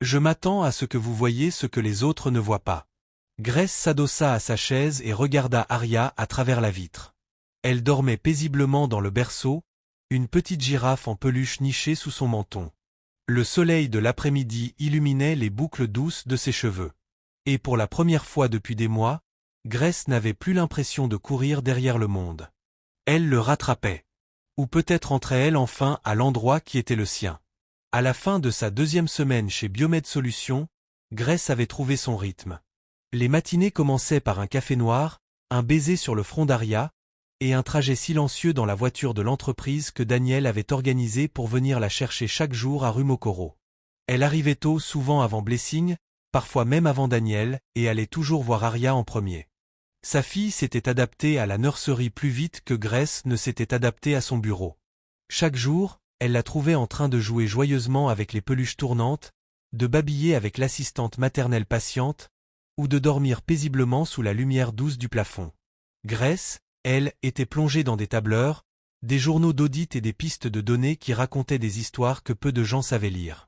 [SPEAKER 1] Je m'attends à ce que vous voyiez ce que les autres ne voient pas. Grace s'adossa à sa chaise et regarda Aria à travers la vitre. Elle dormait paisiblement dans le berceau, une petite girafe en peluche nichée sous son menton. Le soleil de l'après-midi illuminait les boucles douces de ses cheveux. Et pour la première fois depuis des mois, Grace n'avait plus l'impression de courir derrière le monde. Elle le rattrapait. Ou peut-être entrait-elle enfin à l'endroit qui était le sien. À la fin de sa 2e semaine chez Biomed Solutions, Grace avait trouvé son rythme. Les matinées commençaient par un café noir, un baiser sur le front d'Aria, et un trajet silencieux dans la voiture de l'entreprise que Daniel avait organisée pour venir la chercher chaque jour à rue Mokoro. Elle arrivait tôt, souvent avant Blessing, parfois même avant Daniel, et allait toujours voir Aria en premier. Sa fille s'était adaptée à la nurserie plus vite que Grace ne s'était adaptée à son bureau. Chaque jour, elle la trouvait en train de jouer joyeusement avec les peluches tournantes, de babiller avec l'assistante maternelle patiente, ou de dormir paisiblement sous la lumière douce du plafond. Grace, elle, était plongée dans des tableurs, des journaux d'audit et des pistes de données qui racontaient des histoires que peu de gens savaient lire.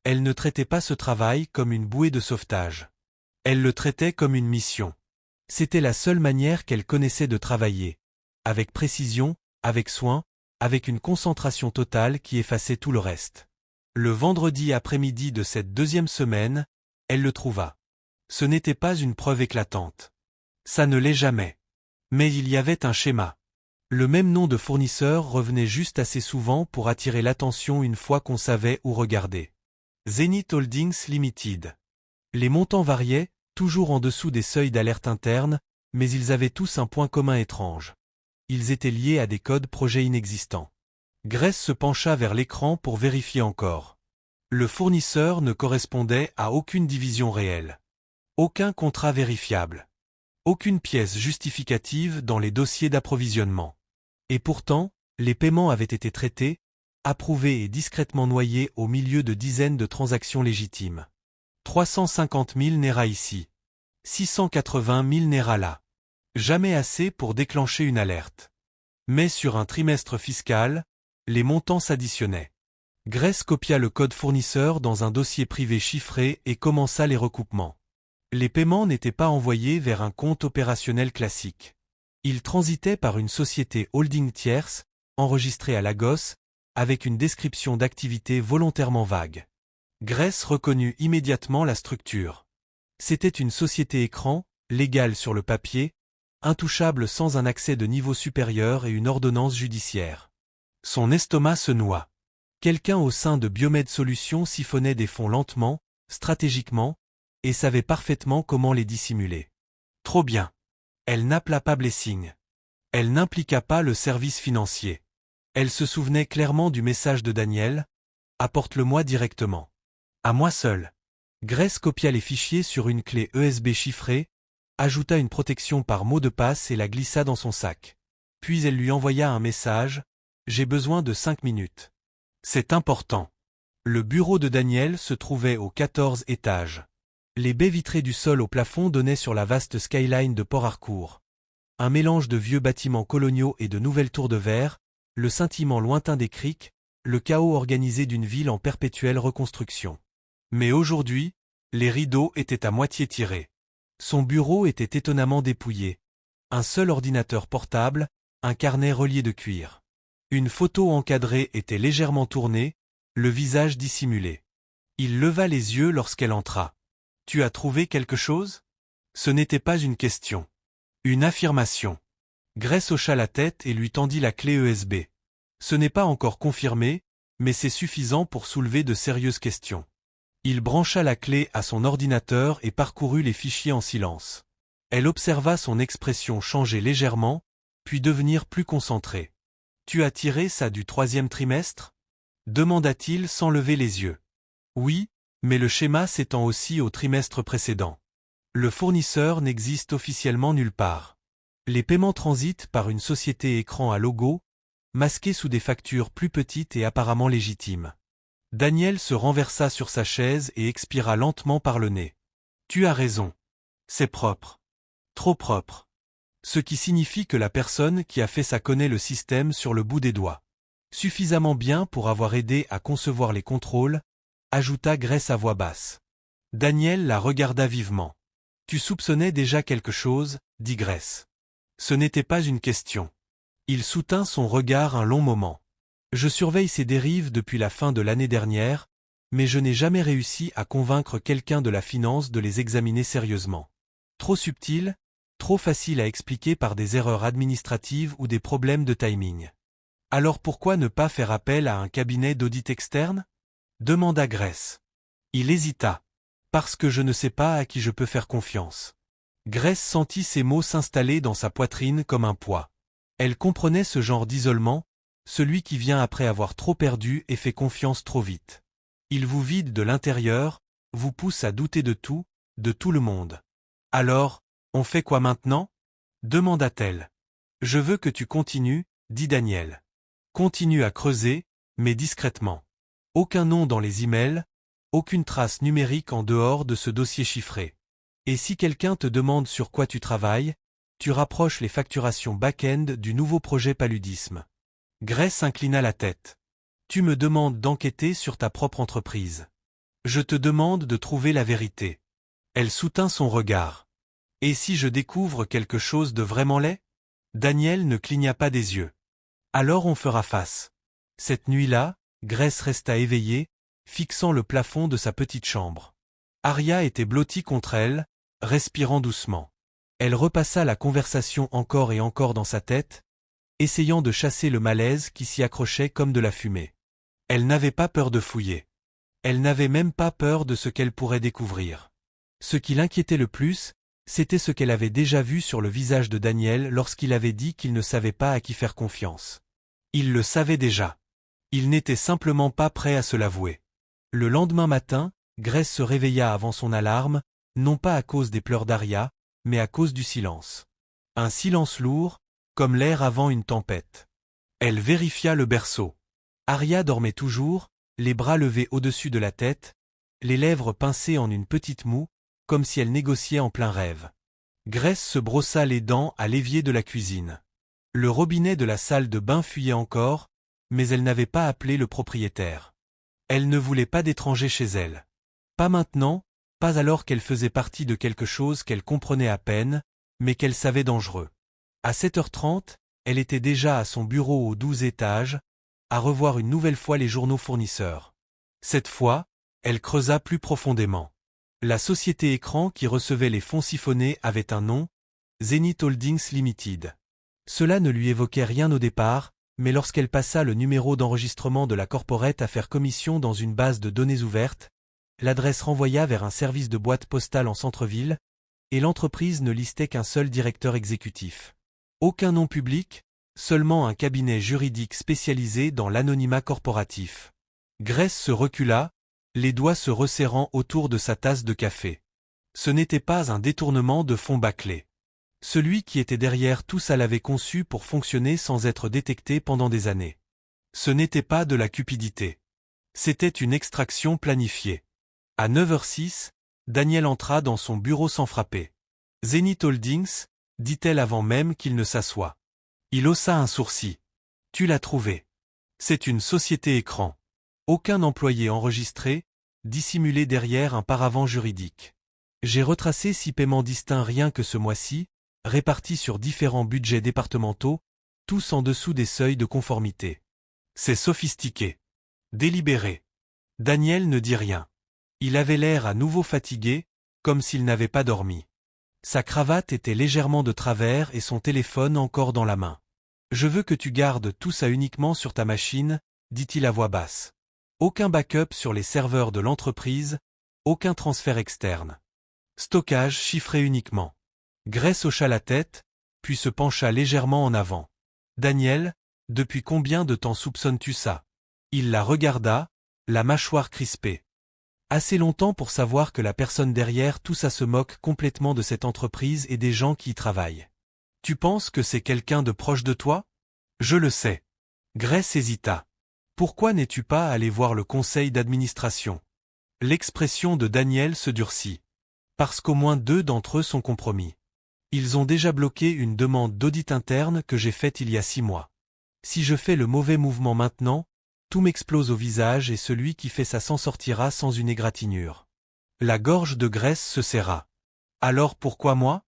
[SPEAKER 1] Elle ne traitait pas ce travail comme une bouée de sauvetage. Elle le traitait comme une mission. C'était la seule manière qu'elle connaissait de travailler. Avec précision, avec soin, avec une concentration totale qui effaçait tout le reste. Le vendredi après-midi de cette 2e semaine, elle le trouva. Ce n'était pas une preuve éclatante. Ça ne l'est jamais. Mais il y avait un schéma. Le même nom de fournisseur revenait juste assez souvent pour attirer l'attention une fois qu'on savait où regarder. Zenith Holdings Limited. Les montants variaient, toujours en dessous des seuils d'alerte interne, mais ils avaient tous un point commun étrange. Ils étaient liés à des codes projets inexistants. Grace se pencha vers l'écran pour vérifier encore. Le fournisseur ne correspondait à aucune division réelle. Aucun contrat vérifiable. Aucune pièce justificative dans les dossiers d'approvisionnement. Et pourtant, les paiements avaient été traités, approuvés et discrètement noyés au milieu de dizaines de transactions légitimes. 350 000 Naira ici. 680 000 Naira là. Jamais assez pour déclencher une alerte. Mais sur un trimestre fiscal, les montants s'additionnaient. Grace copia le code fournisseur dans un dossier privé chiffré et commença les recoupements. Les paiements n'étaient pas envoyés vers un compte opérationnel classique. Ils transitaient par une société holding tierce, enregistrée à Lagos, avec une description d'activité volontairement vague. Grace reconnut immédiatement la structure. C'était une société écran, légale sur le papier, intouchable sans un accès de niveau supérieur et une ordonnance judiciaire. Son estomac se noua. Quelqu'un au sein de Biomed Solutions siphonnait des fonds lentement, stratégiquement, et savait parfaitement comment les dissimuler. Trop bien. Elle n'appela pas Blessing. Elle n'impliqua pas le service financier. Elle se souvenait clairement du message de Daniel, « Apporte-le-moi directement. À moi seul. » Grace copia les fichiers sur une clé USB chiffrée, ajouta une protection par mot de passe et la glissa dans son sac. Puis elle lui envoya un message, « J'ai besoin de 5 minutes. » C'est important. Le bureau de Daniel se trouvait au 14e étage. Les baies vitrées du sol au plafond donnaient sur la vaste skyline de Port Harcourt. Un mélange de vieux bâtiments coloniaux et de nouvelles tours de verre, le scintillement lointain des criques, le chaos organisé d'une ville en perpétuelle reconstruction. Mais aujourd'hui, les rideaux étaient à moitié tirés. Son bureau était étonnamment dépouillé. Un seul ordinateur portable, un carnet relié de cuir. Une photo encadrée était légèrement tournée, le visage dissimulé. Il leva les yeux lorsqu'elle entra. « Tu as trouvé quelque chose ?» Ce n'était pas une question. Une affirmation. Grace hocha la tête et lui tendit la clé USB. Ce n'est pas encore confirmé, mais c'est suffisant pour soulever de sérieuses questions. Il brancha la clé à son ordinateur et parcourut les fichiers en silence. Elle observa son expression changer légèrement, puis devenir plus concentrée. « Tu as tiré ça du 3e trimestre ?» demanda-t-il sans lever les yeux. « Oui, mais le schéma s'étend aussi au trimestre précédent. Le fournisseur n'existe officiellement nulle part. Les paiements transitent par une société écran à logo, masquée sous des factures plus petites et apparemment légitimes. » Daniel se renversa sur sa chaise et expira lentement par le nez. « Tu as raison. C'est propre. Trop propre. Ce qui signifie que la personne qui a fait ça connaît le système sur le bout des doigts. Suffisamment bien pour avoir aidé à concevoir les contrôles, ajouta Grace à voix basse. Daniel la regarda vivement. « Tu soupçonnais déjà quelque chose, » dit Grace. Ce n'était pas une question. Il soutint son regard un long moment. « Je surveille ces dérives depuis la fin de l'année dernière, mais je n'ai jamais réussi à convaincre quelqu'un de la finance de les examiner sérieusement. Trop subtil, trop facile à expliquer par des erreurs administratives ou des problèmes de timing. Alors pourquoi ne pas faire appel à un cabinet d'audit externe ?» demanda Grace. Il hésita. « Parce que je ne sais pas à qui je peux faire confiance. » Grace sentit ces mots s'installer dans sa poitrine comme un poids. Elle comprenait ce genre d'isolement, celui qui vient après avoir trop perdu et fait confiance trop vite. Il vous vide de l'intérieur, vous pousse à douter de tout le monde. « Alors, on fait quoi maintenant ?» demanda-t-elle. « Je veux que tu continues, » dit Daniel. « Continue à creuser, mais discrètement. Aucun nom dans les emails, aucune trace numérique en dehors de ce dossier chiffré. Et si quelqu'un te demande sur quoi tu travailles, tu rapproches les facturations back-end du nouveau projet Paludisme. » Grace inclina la tête. « Tu me demandes d'enquêter sur ta propre entreprise. Je te demande de trouver la vérité. » Elle soutint son regard. « Et si je découvre quelque chose de vraiment laid ?» Daniel ne cligna pas des yeux. « Alors on fera face. » Cette nuit-là, Grace resta éveillée, fixant le plafond de sa petite chambre. Aria était blottie contre elle, respirant doucement. Elle repassa la conversation encore et encore dans sa tête, essayant de chasser le malaise qui s'y accrochait comme de la fumée. Elle n'avait pas peur de fouiller. Elle n'avait même pas peur de ce qu'elle pourrait découvrir. Ce qui l'inquiétait le plus, c'était ce qu'elle avait déjà vu sur le visage de Daniel lorsqu'il avait dit qu'il ne savait pas à qui faire confiance. Il le savait déjà. Il n'était simplement pas prêt à se l'avouer. Le lendemain matin, Grace se réveilla avant son alarme, non pas à cause des pleurs d'Aria, mais à cause du silence. Un silence lourd, comme l'air avant une tempête. Elle vérifia le berceau. Aria dormait toujours, les bras levés au-dessus de la tête, les lèvres pincées en une petite moue, comme si elle négociait en plein rêve. Grace se brossa les dents à l'évier de la cuisine. Le robinet de la salle de bain fuyait encore, mais elle n'avait pas appelé le propriétaire. Elle ne voulait pas d'étrangers chez elle. Pas maintenant, pas alors qu'elle faisait partie de quelque chose qu'elle comprenait à peine, mais qu'elle savait dangereux. À 7h30, elle était déjà à son bureau au 12e étage, à revoir une nouvelle fois les journaux fournisseurs. Cette fois, elle creusa plus profondément. La société écran qui recevait les fonds siphonnés avait un nom, Zenith Holdings Limited. Cela ne lui évoquait rien au départ, mais lorsqu'elle passa le numéro d'enregistrement de la corporate à faire commission dans une base de données ouverte, l'adresse renvoya vers un service de boîte postale en centre-ville, et l'entreprise ne listait qu'un seul directeur exécutif. Aucun nom public, seulement un cabinet juridique spécialisé dans l'anonymat corporatif. Grace se recula, les doigts se resserrant autour de sa tasse de café. Ce n'était pas un détournement de fonds bâclés. Celui qui était derrière tout ça l'avait conçu pour fonctionner sans être détecté pendant des années. Ce n'était pas de la cupidité. C'était une extraction planifiée. À 9h06, Daniel entra dans son bureau sans frapper. « Zenith Holdings » dit-elle avant même qu'il ne s'assoie. Il haussa un sourcil. « Tu l'as trouvé. C'est une société écran. Aucun employé enregistré, dissimulé derrière un paravent juridique. J'ai retracé 6 paiements distincts rien que ce mois-ci, répartis sur différents budgets départementaux, tous en dessous des seuils de conformité. C'est sophistiqué. Délibéré. » Daniel ne dit rien. Il avait l'air à nouveau fatigué, comme s'il n'avait pas dormi. Sa cravate était légèrement de travers et son téléphone encore dans la main. « Je veux que tu gardes tout ça uniquement sur ta machine, » dit-il à voix basse. Aucun backup sur les serveurs de l'entreprise, aucun transfert externe. Stockage chiffré uniquement. Grace hocha la tête, puis se pencha légèrement en avant. « Daniel, depuis combien de temps soupçonnes-tu ça ?» Il la regarda, la mâchoire crispée. Assez longtemps pour savoir que la personne derrière tout ça se moque complètement de cette entreprise et des gens qui y travaillent. « Tu penses que c'est quelqu'un de proche de toi ? » « Je le sais. » Grace hésita. « Pourquoi n'es-tu pas allé voir le conseil d'administration ?» L'expression de Daniel se durcit. « Parce qu'au moins 2 d'entre eux sont compromis. Ils ont déjà bloqué une demande d'audit interne que j'ai faite il y a 6 mois. Si je fais le mauvais mouvement maintenant, tout m'explose au visage et celui qui fait ça s'en sortira sans une égratignure. » La gorge de Grace se serra. « Alors pourquoi moi ?»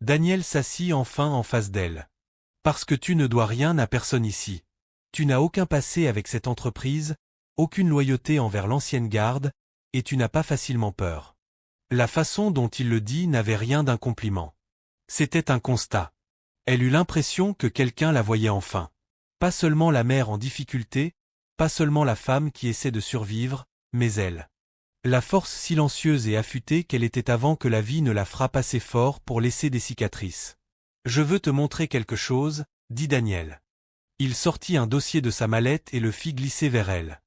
[SPEAKER 1] Daniel s'assit enfin en face d'elle. « Parce que tu ne dois rien à personne ici. Tu n'as aucun passé avec cette entreprise, aucune loyauté envers l'ancienne garde, et tu n'as pas facilement peur. » La façon dont il le dit n'avait rien d'un compliment. C'était un constat. Elle eut l'impression que quelqu'un la voyait enfin. Pas seulement la mère en difficulté, pas seulement la femme qui essaie de survivre, mais elle. La force silencieuse et affûtée qu'elle était avant que la vie ne la frappe assez fort pour laisser des cicatrices. « Je veux te montrer quelque chose, » dit Daniel. Il sortit un dossier de sa mallette et le fit glisser vers elle.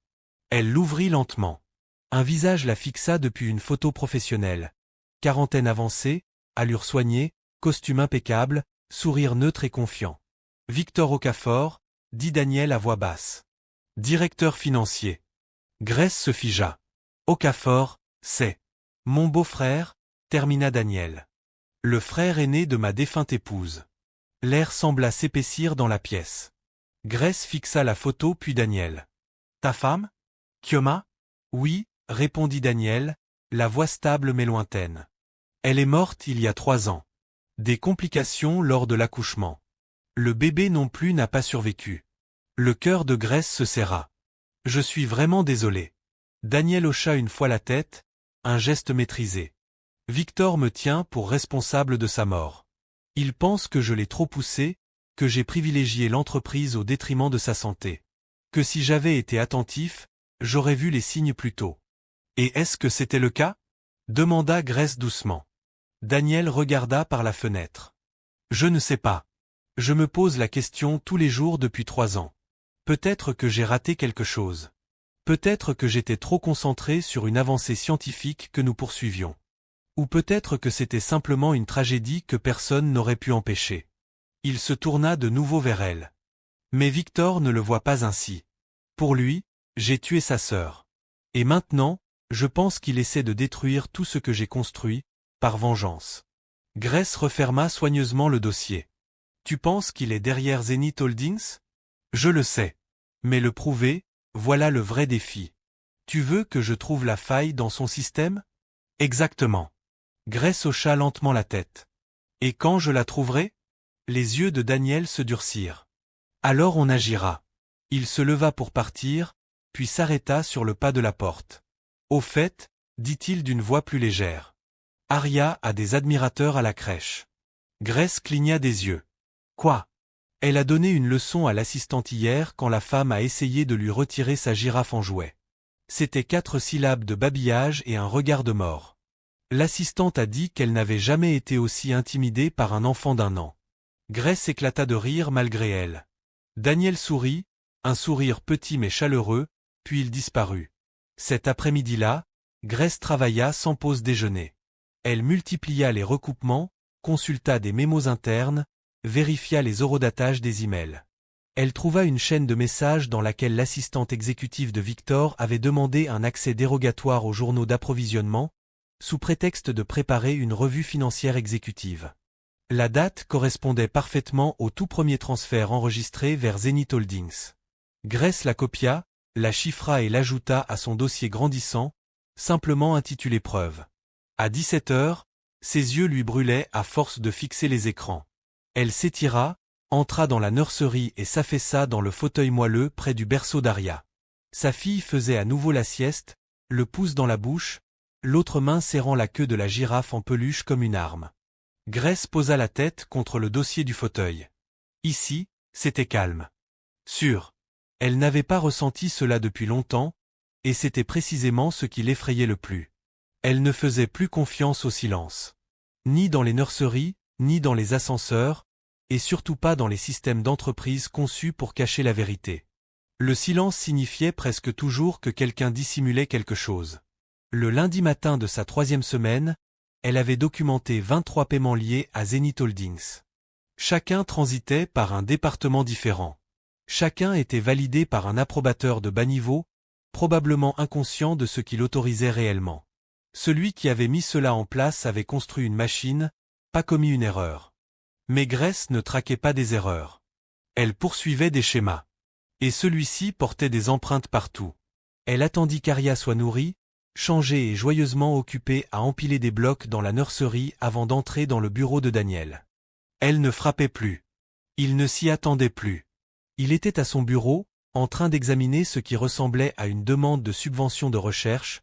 [SPEAKER 1] Elle l'ouvrit lentement. Un visage la fixa depuis une photo professionnelle. Quarantaine avancée, allure soignée, costume impeccable, sourire neutre et confiant. « Victor Okafor » dit Daniel à voix basse. « Directeur financier. » Grace se figea. « Okafor, c'est mon beau-frère » termina Daniel. « Le frère aîné de ma défunte épouse. » L'air sembla s'épaissir dans la pièce. Grace fixa la photo puis Daniel. « Ta femme ? Kioma ? » « Oui, » répondit Daniel, la voix stable mais lointaine. « Elle est morte il y a 3 ans. Des complications lors de l'accouchement. Le bébé non plus n'a pas survécu. » Le cœur de Grace se serra. « Je suis vraiment désolé. » Daniel hocha une fois la tête, un geste maîtrisé. « Victor me tient pour responsable de sa mort. Il pense que je l'ai trop poussé, que j'ai privilégié l'entreprise au détriment de sa santé. Que si j'avais été attentif, j'aurais vu les signes plus tôt. » « Et est-ce que c'était le cas ?» demanda Grace doucement. Daniel regarda par la fenêtre. « Je ne sais pas. Je me pose la question tous les jours depuis 3 ans. Peut-être que j'ai raté quelque chose. Peut-être que j'étais trop concentré sur une avancée scientifique que nous poursuivions. Ou peut-être que c'était simplement une tragédie que personne n'aurait pu empêcher. Il se tourna de nouveau vers elle. Mais Victor ne le voit pas ainsi. Pour lui, j'ai tué sa sœur. Et maintenant, je pense qu'il essaie de détruire tout ce que j'ai construit, par vengeance. Grace referma soigneusement le dossier. Tu penses qu'il est derrière Zenith Holdings? Je le sais. Mais le prouver, voilà le vrai défi. Tu veux que je trouve la faille dans son système? Exactement. Grace hocha lentement la tête. Et quand je la trouverai? Les yeux de Daniel se durcirent. Alors on agira. Il se leva pour partir, puis s'arrêta sur le pas de la porte. Au fait, dit-il d'une voix plus légère. Aria a des admirateurs à la crèche. Grace cligna des yeux. Quoi? Elle a donné une leçon à l'assistante hier quand la femme a essayé de lui retirer sa girafe en jouet. C'était 4 syllabes de babillage et un regard de mort. L'assistante a dit qu'elle n'avait jamais été aussi intimidée par un enfant d'1 an. Grace éclata de rire malgré elle. Daniel sourit, un sourire petit mais chaleureux, puis il disparut. Cet après-midi-là, Grace travailla sans pause déjeuner. Elle multiplia les recoupements, consulta des mémos internes, vérifia les horodatages des emails. Elle trouva une chaîne de messages dans laquelle l'assistante exécutive de Victor avait demandé un accès dérogatoire aux journaux d'approvisionnement, sous prétexte de préparer une revue financière exécutive. La date correspondait parfaitement au tout premier transfert enregistré vers Zenith Holdings. Grace la copia, la chiffra et l'ajouta à son dossier grandissant, simplement intitulé Preuve. À 17 heures, ses yeux lui brûlaient à force de fixer les écrans. Elle s'étira, entra dans la nurserie et s'affaissa dans le fauteuil moelleux près du berceau d'Aria. Sa fille faisait à nouveau la sieste, le pouce dans la bouche, l'autre main serrant la queue de la girafe en peluche comme une arme. Grace posa la tête contre le dossier du fauteuil. Ici, c'était calme. Sûr. Elle n'avait pas ressenti cela depuis longtemps, et c'était précisément ce qui l'effrayait le plus. Elle ne faisait plus confiance au silence. Ni dans les nurseries, ni dans les ascenseurs, et surtout pas dans les systèmes d'entreprise conçus pour cacher la vérité. Le silence signifiait presque toujours que quelqu'un dissimulait quelque chose. Le lundi matin de sa 3e semaine, elle avait documenté 23 paiements liés à Zenith Holdings. Chacun transitait par un département différent. Chacun était validé par un approbateur de bas niveau, probablement inconscient de ce qu'il autorisait réellement. Celui qui avait mis cela en place avait construit une machine, pas commis une erreur. Mais Grace ne traquait pas des erreurs. Elle poursuivait des schémas. Et celui-ci portait des empreintes partout. Elle attendit qu'Aria soit nourrie, changée et joyeusement occupée à empiler des blocs dans la nurserie avant d'entrer dans le bureau de Daniel. Elle ne frappait plus. Il ne s'y attendait plus. Il était à son bureau, en train d'examiner ce qui ressemblait à une demande de subvention de recherche,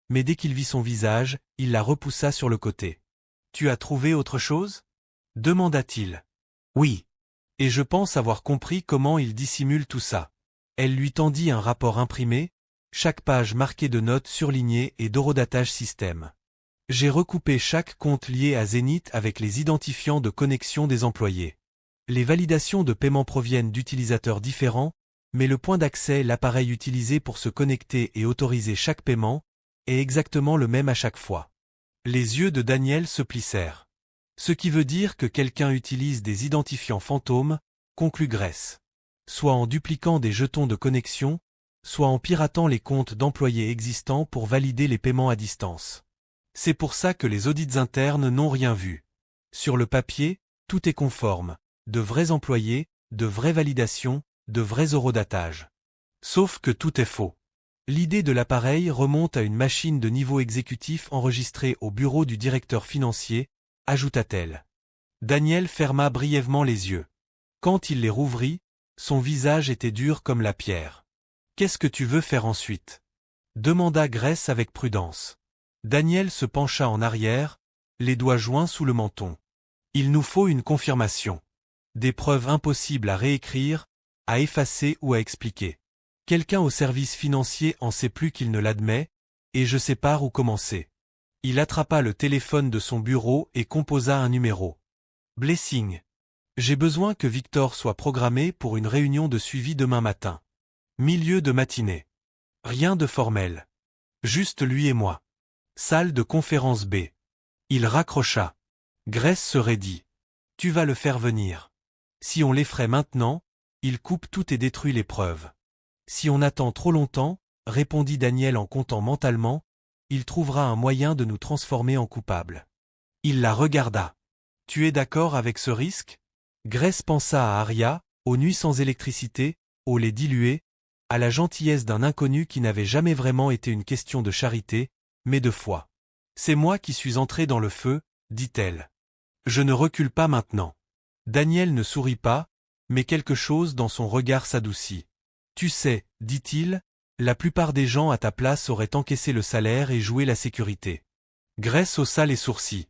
[SPEAKER 1] mais dès qu'il vit son visage, il la repoussa sur le côté. « Tu as trouvé autre chose ?» demanda-t-il. « Oui. Et je pense avoir compris comment il dissimule tout ça. » Elle lui tendit un rapport imprimé, chaque page marquée de notes surlignées et d'horodatage système. J'ai recoupé chaque compte lié à Zenith avec les identifiants de connexion des employés. Les validations de paiement proviennent d'utilisateurs différents, mais le point d'accès, l'appareil utilisé pour se connecter et autoriser chaque paiement, est exactement le même à chaque fois. Les yeux de Daniel se plissèrent. Ce qui veut dire que quelqu'un utilise des identifiants fantômes, conclut Grace. Soit en dupliquant des jetons de connexion, soit en piratant les comptes d'employés existants pour valider les paiements à distance. C'est pour ça que les audits internes n'ont rien vu. Sur le papier, tout est conforme, de vrais employés, de vraies validations, de vrais horodatages. Sauf que tout est faux. L'idée de l'appareil remonte à une machine de niveau exécutif enregistrée au bureau du directeur financier, ajouta-t-elle. Daniel ferma brièvement les yeux. Quand il les rouvrit, son visage était dur comme la pierre. « Qu'est-ce que tu veux faire ensuite ?» demanda Grace avec prudence. Daniel se pencha en arrière, les doigts joints sous le menton. « Il nous faut une confirmation. Des preuves impossibles à réécrire, à effacer ou à expliquer. Quelqu'un au service financier en sait plus qu'il ne l'admet, et je sais pas où commencer. » Il attrapa le téléphone de son bureau et composa un numéro. « Blessing. J'ai besoin que Victor soit programmé pour une réunion de suivi demain matin. Milieu de matinée. Rien de formel. Juste lui et moi. Salle de conférence B. Il raccrocha. Grace se raidit. Tu vas le faire venir. Si on l'effraie maintenant, il coupe tout et détruit les preuves. Si on attend trop longtemps, répondit Daniel en comptant mentalement, il trouvera un moyen de nous transformer en coupables. Il la regarda. Tu es d'accord avec ce risque? Grace pensa à Arya, aux nuits sans électricité, au lait dilué, à la gentillesse d'un inconnu qui n'avait jamais vraiment été une question de charité, mais de foi. C'est moi qui suis entré dans le feu, dit-elle. Je ne recule pas maintenant. Daniel ne sourit pas, mais quelque chose dans son regard s'adoucit. Tu sais, dit-il, la plupart des gens à ta place auraient encaissé le salaire et joué la sécurité. Grace haussa les sourcils.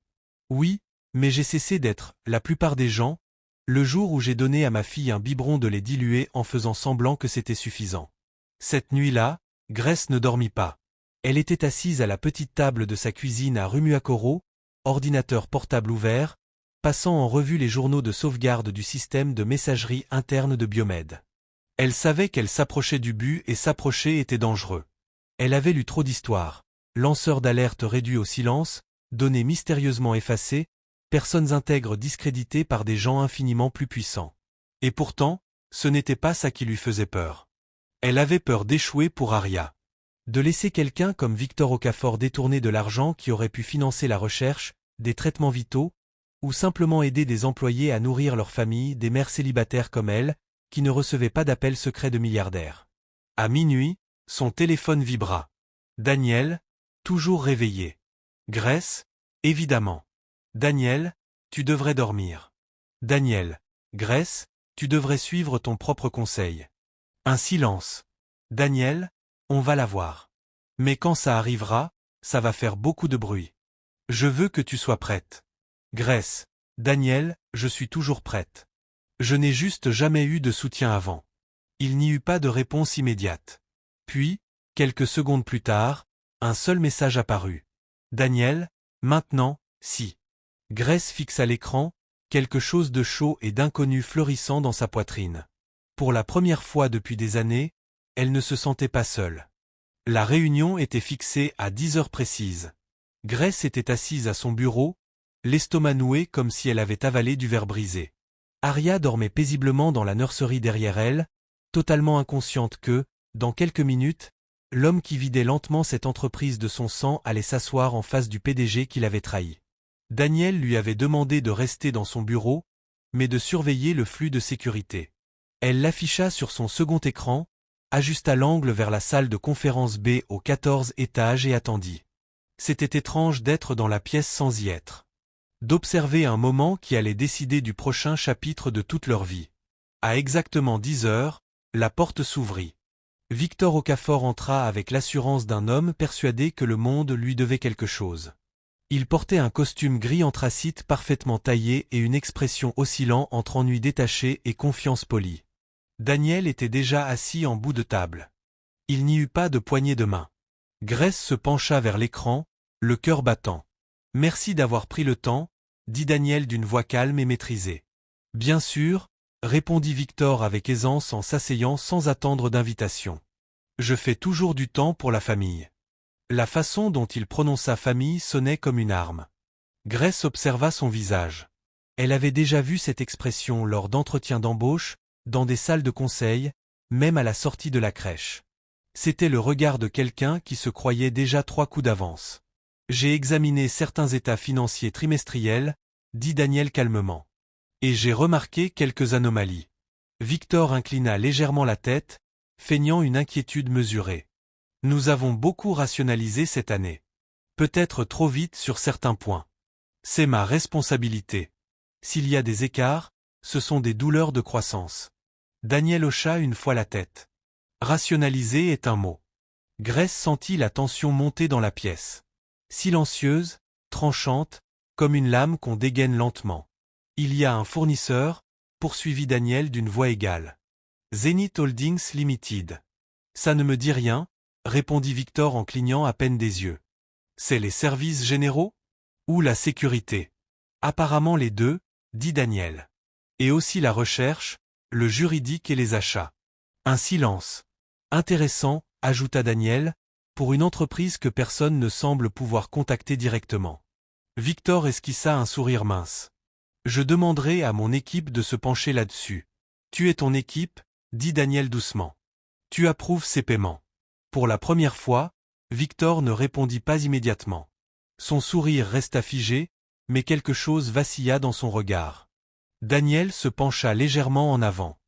[SPEAKER 1] Oui, mais j'ai cessé d'être, la plupart des gens, le jour où j'ai donné à ma fille un biberon de lait dilué en faisant semblant que c'était suffisant. Cette nuit-là, Grace ne dormit pas. Elle était assise à la petite table de sa cuisine à Rumuakoro, ordinateur portable ouvert, passant en revue les journaux de sauvegarde du système de messagerie interne de Biomed. Elle savait qu'elle s'approchait du but et s'approcher était dangereux. Elle avait lu trop d'histoires, lanceurs d'alerte réduits au silence, données mystérieusement effacées, personnes intègres discréditées par des gens infiniment plus puissants. Et pourtant, ce n'était pas ça qui lui faisait peur. Elle avait peur d'échouer pour Arya. De laisser quelqu'un comme Victor Okafor détourner de l'argent qui aurait pu financer la recherche, des traitements vitaux, ou simplement aider des employés à nourrir leur famille, des mères célibataires comme elle, qui ne recevaient pas d'appels secrets de milliardaires. À minuit, son téléphone vibra. Daniel, toujours réveillé. Grace, évidemment. Daniel, tu devrais dormir. Daniel, Grace, tu devrais suivre ton propre conseil. Un silence. Daniel, on va la voir. Mais quand ça arrivera, ça va faire beaucoup de bruit. Je veux que tu sois prête. Grace, Daniel, je suis toujours prête. Je n'ai juste jamais eu de soutien avant. Il n'y eut pas de réponse immédiate. Puis, quelques secondes plus tard, un seul message apparut. Daniel, maintenant, si. Grace fixa l'écran, quelque chose de chaud et d'inconnu fleurissant dans sa poitrine. Pour la première fois depuis des années, elle ne se sentait pas seule. La réunion était fixée à 10 heures précises. Grace était assise à son bureau, l'estomac noué comme si elle avait avalé du verre brisé. Arya dormait paisiblement dans la nurserie derrière elle, totalement inconsciente que, dans quelques minutes, l'homme qui vidait lentement cette entreprise de son sang allait s'asseoir en face du PDG qui l'avait trahi. Daniel lui avait demandé de rester dans son bureau, mais de surveiller le flux de sécurité. Elle l'afficha sur son second écran, ajusta l'angle vers la salle de conférence B au 14e étage et attendit. C'était étrange d'être dans la pièce sans y être. D'observer un moment qui allait décider du prochain chapitre de toute leur vie. À exactement 10 heures, la porte s'ouvrit. Victor Okafor entra avec l'assurance d'un homme persuadé que le monde lui devait quelque chose. Il portait un costume gris anthracite parfaitement taillé et une expression oscillant entre ennui détaché et confiance polie. Daniel était déjà assis en bout de table. Il n'y eut pas de poignée de main. Grace se pencha vers l'écran, le cœur battant. « Merci d'avoir pris le temps », dit Daniel d'une voix calme et maîtrisée. « Bien sûr », répondit Victor avec aisance en s'asseyant sans attendre d'invitation. « Je fais toujours du temps pour la famille. » La façon dont il prononça famille sonnait comme une arme. Grace observa son visage. Elle avait déjà vu cette expression lors d'entretiens d'embauche, dans des salles de conseil, même à la sortie de la crèche. C'était le regard de quelqu'un qui se croyait déjà 3 coups d'avance. « J'ai examiné certains états financiers trimestriels, » dit Daniel calmement. « Et j'ai remarqué quelques anomalies. » Victor inclina légèrement la tête, feignant une inquiétude mesurée. « Nous avons beaucoup rationalisé cette année. Peut-être trop vite sur certains points. C'est ma responsabilité. S'il y a des écarts, ce sont des douleurs de croissance. » Daniel hocha une fois la tête. Rationaliser est un mot. Grace sentit la tension monter dans la pièce. Silencieuse, tranchante, comme une lame qu'on dégaine lentement. Il y a un fournisseur, poursuivit Daniel d'une voix égale. Zenith Holdings Limited. Ça ne me dit rien, répondit Victor en clignant à peine des yeux. C'est les services généraux? Ou la sécurité? Apparemment les deux, dit Daniel. Et aussi la recherche, le juridique et les achats. Un silence. Intéressant, ajouta Daniel, pour une entreprise que personne ne semble pouvoir contacter directement. Victor esquissa un sourire mince. Je demanderai à mon équipe de se pencher là-dessus. Tu es ton équipe, dit Daniel doucement. Tu approuves ces paiements. Pour la première fois, Victor ne répondit pas immédiatement. Son sourire resta figé, mais quelque chose vacilla dans son regard. Daniel se pencha légèrement en avant.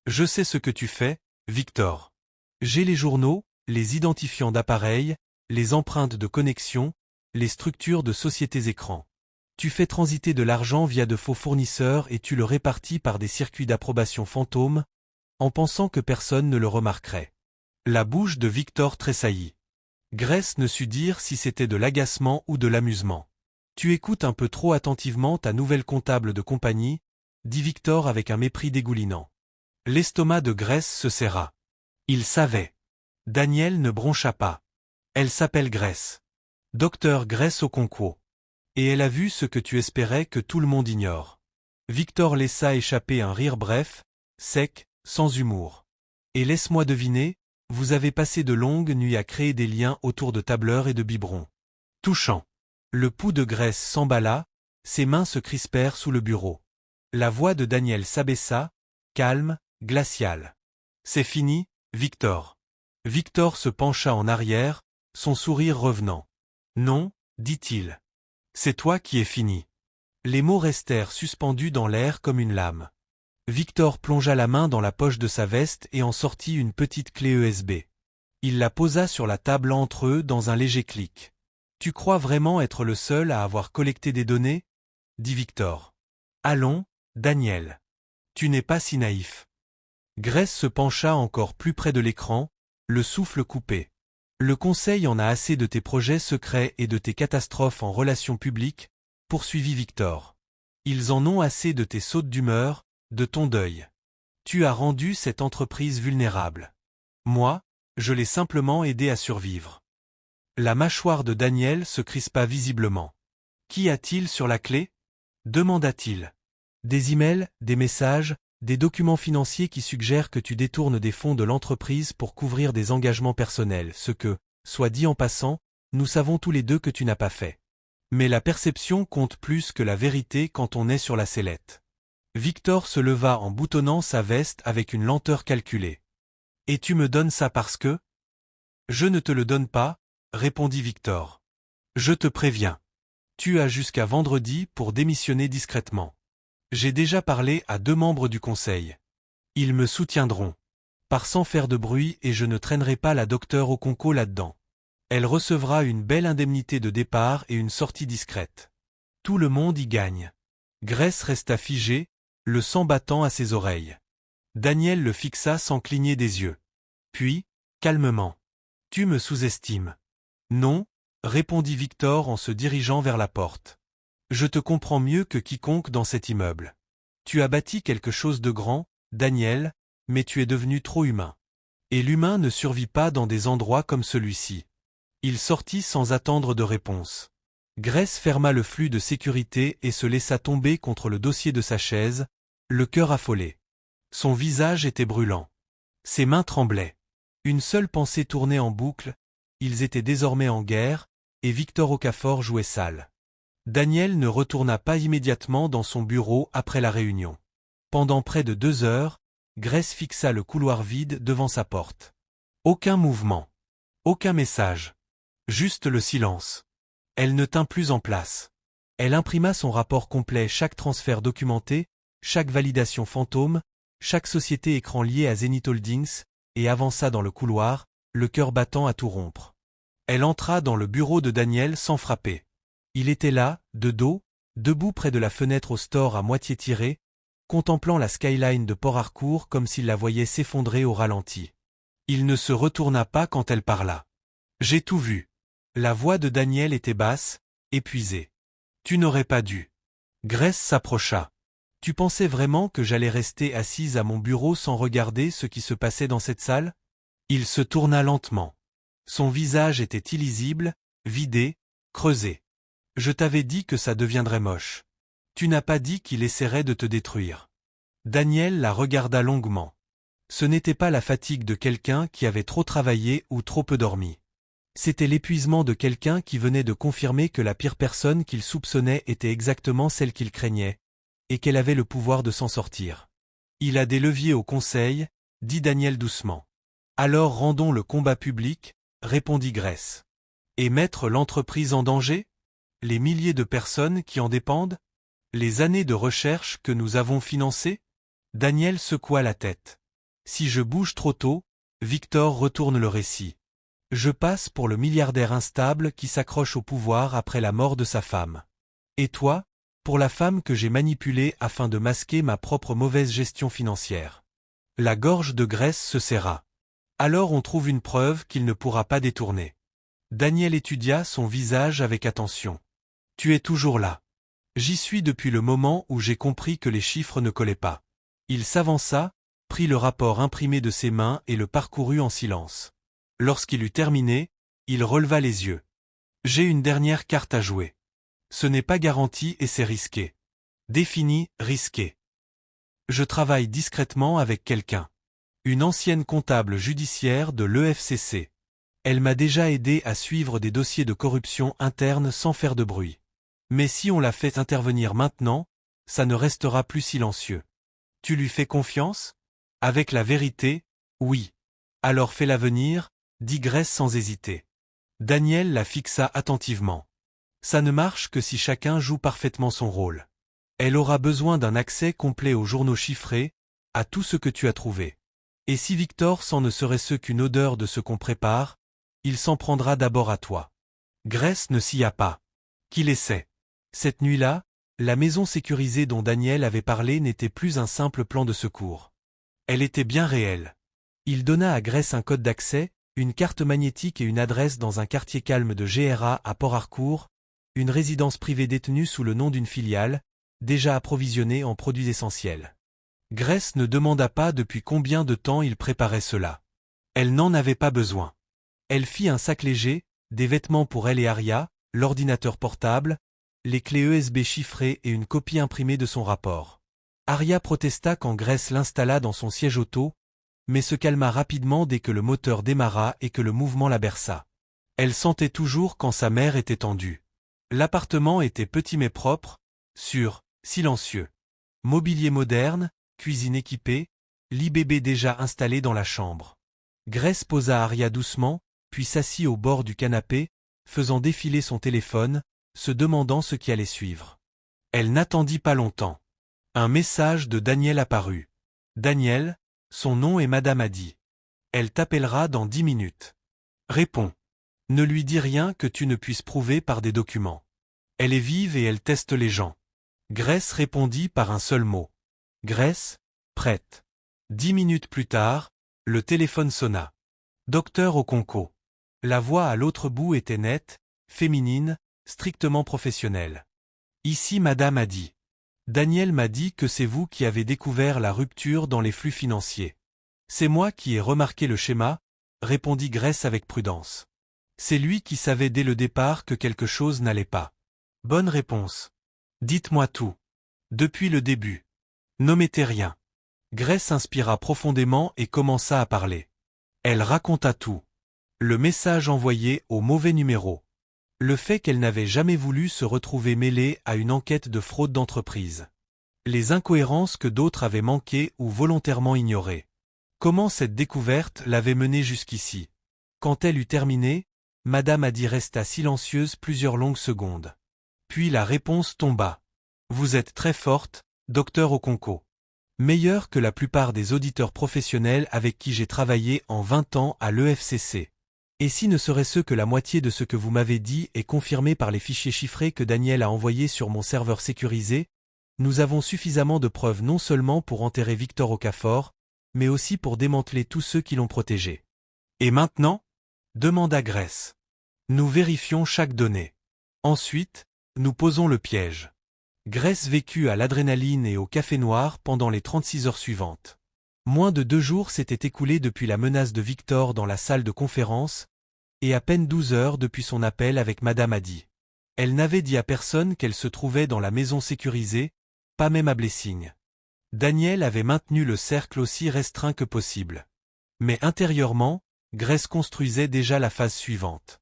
[SPEAKER 1] Je sais ce que tu fais, Victor. J'ai les journaux, les identifiants d'appareils, les empreintes de connexion, les structures de sociétés écrans. Tu fais transiter de l'argent via de faux fournisseurs et tu le répartis par des circuits d'approbation fantômes, en pensant que personne ne le remarquerait. La bouche de Victor tressaillit. Grace ne sut dire si c'était de l'agacement ou de l'amusement. Tu écoutes un peu trop attentivement ta nouvelle comptable de compagnie, dit Victor avec un mépris dégoulinant. L'estomac de Grace se serra. Il savait. Daniel ne broncha pas. Elle s'appelle Grace. Docteur Grace Okonkwo. Et elle a vu ce que tu espérais que tout le monde ignore. Victor laissa échapper un rire bref, sec, sans humour. Et laisse-moi deviner, vous avez passé de longues nuits à créer des liens autour de tableurs et de biberons. Touchant. Le pouls de Grace s'emballa, ses mains se crispèrent sous le bureau. La voix de Daniel s'abaissa, calme, glaciale. C'est fini, Victor. Victor se pencha en arrière, son sourire revenant. Non, dit-il. C'est toi qui es fini. Les mots restèrent suspendus dans l'air comme une lame. Victor plongea la main dans la poche de sa veste et en sortit une petite clé USB. Il la posa sur la table entre eux dans un léger clic. Tu crois vraiment être le seul à avoir collecté des données? Dit Victor. Allons, Daniel. Tu n'es pas si naïf. Grace se pencha encore plus près de l'écran, le souffle coupé. Le conseil en a assez de tes projets secrets et de tes catastrophes en relations publiques, poursuivit Victor. Ils en ont assez de tes sautes d'humeur, de ton deuil. Tu as rendu cette entreprise vulnérable. Moi, je l'ai simplement aidé à survivre. La mâchoire de Daniel se crispa visiblement. Qu'y a-t-il sur la clé? Demanda-t-il. Des emails, des messages, des documents financiers qui suggèrent que tu détournes des fonds de l'entreprise pour couvrir des engagements personnels, ce que, soit dit en passant, nous savons tous les deux que tu n'as pas fait. Mais la perception compte plus que la vérité quand on est sur la sellette. Victor se leva en boutonnant sa veste avec une lenteur calculée. Et tu me donnes ça parce que? Je ne te le donne pas, répondit Victor. Je te préviens. Tu as jusqu'à vendredi pour démissionner discrètement. J'ai déjà parlé à 2 membres du conseil. Ils me soutiendront. Pars sans faire de bruit et je ne traînerai pas la docteure Okonkwo là-dedans. Elle recevra une belle indemnité de départ et une sortie discrète. Tout le monde y gagne. Grace resta figée, le sang battant à ses oreilles. Daniel le fixa sans cligner des yeux. Puis, calmement. Tu me sous-estimes. Non, répondit Victor en se dirigeant vers la porte. Je te comprends mieux que quiconque dans cet immeuble. Tu as bâti quelque chose de grand, Daniel, mais tu es devenu trop humain. Et l'humain ne survit pas dans des endroits comme celui-ci. Il sortit sans attendre de réponse. Grace ferma le flux de sécurité et se laissa tomber contre le dossier de sa chaise, le cœur affolé. Son visage était brûlant. Ses mains tremblaient. Une seule pensée tournait en boucle, ils étaient désormais en guerre, et Victor Okafor jouait sale. Daniel ne retourna pas immédiatement dans son bureau après la réunion. Pendant près de 2 heures, Grace fixa le couloir vide devant sa porte. Aucun mouvement. Aucun message. Juste le silence. Elle ne tint plus en place. Elle imprima son rapport complet, chaque transfert documenté, chaque validation fantôme, chaque société écran liée à Zenith Holdings, et avança dans le couloir, le cœur battant à tout rompre. Elle entra dans le bureau de Daniel sans frapper. Il était là, de dos, debout près de la fenêtre au store à moitié tirée, contemplant la skyline de Port Harcourt comme s'il la voyait s'effondrer au ralenti. Il ne se retourna pas quand elle parla. « J'ai tout vu. » La voix de Daniel était basse, épuisée. « Tu n'aurais pas dû. » Grace s'approcha. « Tu pensais vraiment que j'allais rester assise à mon bureau sans regarder ce qui se passait dans cette salle ?» Il se tourna lentement. Son visage était illisible, vidé, creusé. « Je t'avais dit que ça deviendrait moche. Tu n'as pas dit qu'il essaierait de te détruire. » Daniel la regarda longuement. Ce n'était pas la fatigue de quelqu'un qui avait trop travaillé ou trop peu dormi. C'était l'épuisement de quelqu'un qui venait de confirmer que la pire personne qu'il soupçonnait était exactement celle qu'il craignait, et qu'elle avait le pouvoir de s'en sortir. Il a des leviers au conseil, dit Daniel doucement. Alors rendons le combat public, répondit Gress. Et mettre l'entreprise en danger? Les milliers de personnes qui en dépendent? Les années de recherche que nous avons financées? Daniel secoua la tête. Si je bouge trop tôt, Victor retourne le récit. Je passe pour le milliardaire instable qui s'accroche au pouvoir après la mort de sa femme. Et toi, pour la femme que j'ai manipulée afin de masquer ma propre mauvaise gestion financière. La gorge de Gress se serra. Alors on trouve une preuve qu'il ne pourra pas détourner. Daniel étudia son visage avec attention. Tu es toujours là. J'y suis depuis le moment où j'ai compris que les chiffres ne collaient pas. Il s'avança, prit le rapport imprimé de ses mains et le parcourut en silence. Lorsqu'il eut terminé, il releva les yeux. J'ai une dernière carte à jouer. Ce n'est pas garanti et c'est risqué. Défini, risqué. Je travaille discrètement avec quelqu'un. Une ancienne comptable judiciaire de l'EFCC. Elle m'a déjà aidé à suivre des dossiers de corruption interne sans faire de bruit. Mais si on la fait intervenir maintenant, ça ne restera plus silencieux. Tu lui fais confiance? Avec la vérité, oui. Alors fais-la venir, dit Gress sans hésiter. Daniel la fixa attentivement. Ça ne marche que si chacun joue parfaitement son rôle. Elle aura besoin d'un accès complet aux journaux chiffrés, à tout ce que tu as trouvé. Et si Victor sent ne serait-ce qu'une odeur de ce qu'on prépare, il s'en prendra d'abord à toi. Gress ne s'y a pas. Qu'il essaie. Cette nuit-là, la maison sécurisée dont Daniel avait parlé n'était plus un simple plan de secours. Elle était bien réelle. Il donna à Gress un code d'accès, une carte magnétique et une adresse dans un quartier calme de GRA à Port-Harcourt, une résidence privée détenue sous le nom d'une filiale, déjà approvisionnée en produits essentiels. Gress ne demanda pas depuis combien de temps il préparait cela. Elle n'en avait pas besoin. Elle fit un sac léger, des vêtements pour elle et Aria, l'ordinateur portable, les clés USB chiffrées et une copie imprimée de son rapport. Aria protesta quand Gress l'installa dans son siège auto, mais se calma rapidement dès que le moteur démarra et que le mouvement la berça. Elle sentait toujours quand sa mère était tendue. L'appartement était petit mais propre, sûr, silencieux. Mobilier moderne, cuisine équipée, lit bébé déjà installé dans la chambre. Gress posa Aria doucement, puis s'assit au bord du canapé, faisant défiler son téléphone, se demandant ce qui allait suivre. Elle n'attendit pas longtemps. Un message de Daniel apparut. Daniel, son nom est Madame a dit. Elle t'appellera dans 10 minutes. Réponds. Ne lui dis rien que tu ne puisses prouver par des documents. Elle est vive et elle teste les gens. Gress répondit par un seul mot. Gress, prête. 10 minutes plus tard, le téléphone sonna. Docteur Okonko. La voix à l'autre bout était nette, féminine, strictement professionnelle. Ici Madame a dit. Daniel m'a dit que c'est vous qui avez découvert la rupture dans les flux financiers. C'est moi qui ai remarqué le schéma, répondit Gress avec prudence. C'est lui qui savait dès le départ que quelque chose n'allait pas. Bonne réponse. Dites-moi tout. Depuis le début. N'omettez rien. Gress inspira profondément et commença à parler. Elle raconta tout. Le message envoyé au mauvais numéro. Le fait qu'elle n'avait jamais voulu se retrouver mêlée à une enquête de fraude d'entreprise. Les incohérences que d'autres avaient manquées ou volontairement ignorées. Comment cette découverte l'avait menée jusqu'ici. Quand elle eut terminé, Madame Adi resta silencieuse plusieurs longues secondes. Puis la réponse tomba. Vous êtes très forte, docteur Okonko. Meilleure que la plupart des auditeurs professionnels avec qui j'ai travaillé en 20 ans à l'EFCC. Et si ne serait-ce que la moitié de ce que vous m'avez dit est confirmé par les fichiers chiffrés que Daniel a envoyés sur mon serveur sécurisé, nous avons suffisamment de preuves non seulement pour enterrer Victor Okafor, mais aussi pour démanteler tous ceux qui l'ont protégé. Et maintenant? Demanda Gress. Nous vérifions chaque donnée. Ensuite, nous posons le piège. Gress vécut à l'adrénaline et au café noir pendant les 36 heures suivantes. Moins de 2 jours s'étaient écoulés depuis la menace de Victor dans la salle de conférence, et à peine 12 heures depuis son appel avec Madame Adi. Elle n'avait dit à personne qu'elle se trouvait dans la maison sécurisée, pas même à Blessing. Daniel avait maintenu le cercle aussi restreint que possible. Mais intérieurement, Gress construisait déjà la phase suivante.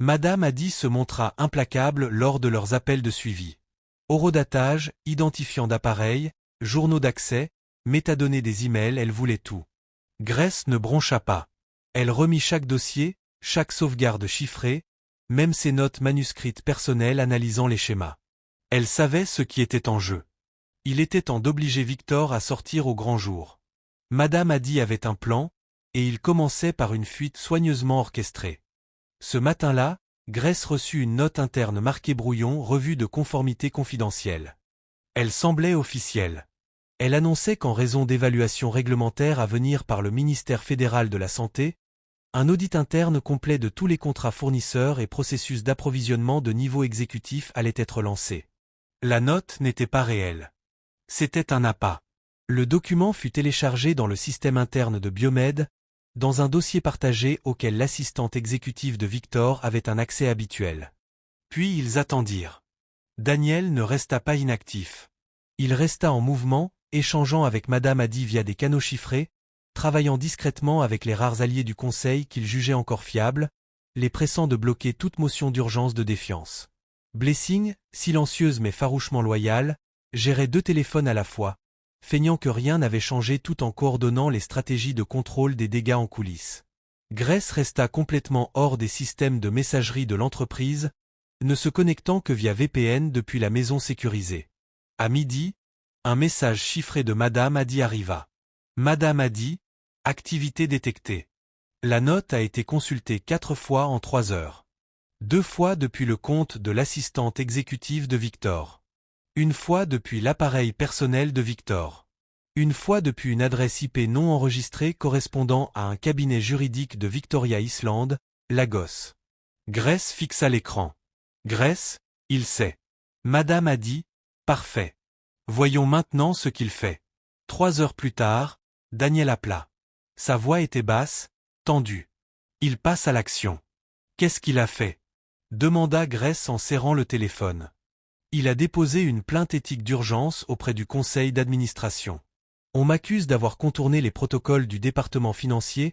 [SPEAKER 1] Madame Adi se montra implacable lors de leurs appels de suivi. Horodatage, identifiant d'appareil, journaux d'accès, métadonnées des emails, elle voulait tout. Grace ne broncha pas. Elle remit chaque dossier, chaque sauvegarde chiffrée, même ses notes manuscrites personnelles analysant les schémas. Elle savait ce qui était en jeu. Il était temps d'obliger Victor à sortir au grand jour. Madame Adi avait un plan, et il commençait par une fuite soigneusement orchestrée. Ce matin-là, Grace reçut une note interne marquée brouillon revue de conformité confidentielle. Elle semblait officielle. Elle annonçait qu'en raison d'évaluations réglementaires à venir par le ministère fédéral de la Santé, un audit interne complet de tous les contrats fournisseurs et processus d'approvisionnement de niveau exécutif allait être lancé. La note n'était pas réelle. C'était un appât. Le document fut téléchargé dans le système interne de Biomed, dans un dossier partagé auquel l'assistante exécutive de Victor avait un accès habituel. Puis ils attendirent. Daniel ne resta pas inactif. Il resta en mouvement, échangeant avec Madame Adi via des canaux chiffrés, travaillant discrètement avec les rares alliés du Conseil qu'il jugeait encore fiables, les pressant de bloquer toute motion d'urgence de défiance. Blessing, silencieuse mais farouchement loyale, gérait 2 téléphones à la fois, feignant que rien n'avait changé tout en coordonnant les stratégies de contrôle des dégâts en coulisses. Grace resta complètement hors des systèmes de messagerie de l'entreprise, ne se connectant que via VPN depuis la maison sécurisée. À midi, un message chiffré de Madame Adi arriva. Madame Adi, activité détectée. La note a été consultée 4 fois en 3 heures. 2 fois depuis le compte de l'assistante exécutive de Victor. 1 fois depuis l'appareil personnel de Victor. 1 fois depuis une adresse IP non enregistrée correspondant à un cabinet juridique de Victoria Island, Lagos. Grace fixa l'écran. Grace, il sait. Madame Adi, parfait. Voyons maintenant ce qu'il fait. 3 heures plus tard, Daniel appela. Sa voix était basse, tendue. Il passe à l'action. Qu'est-ce qu'il a fait? Demanda Grace en serrant le téléphone. Il a déposé une plainte éthique d'urgence auprès du conseil d'administration. On m'accuse d'avoir contourné les protocoles du département financier,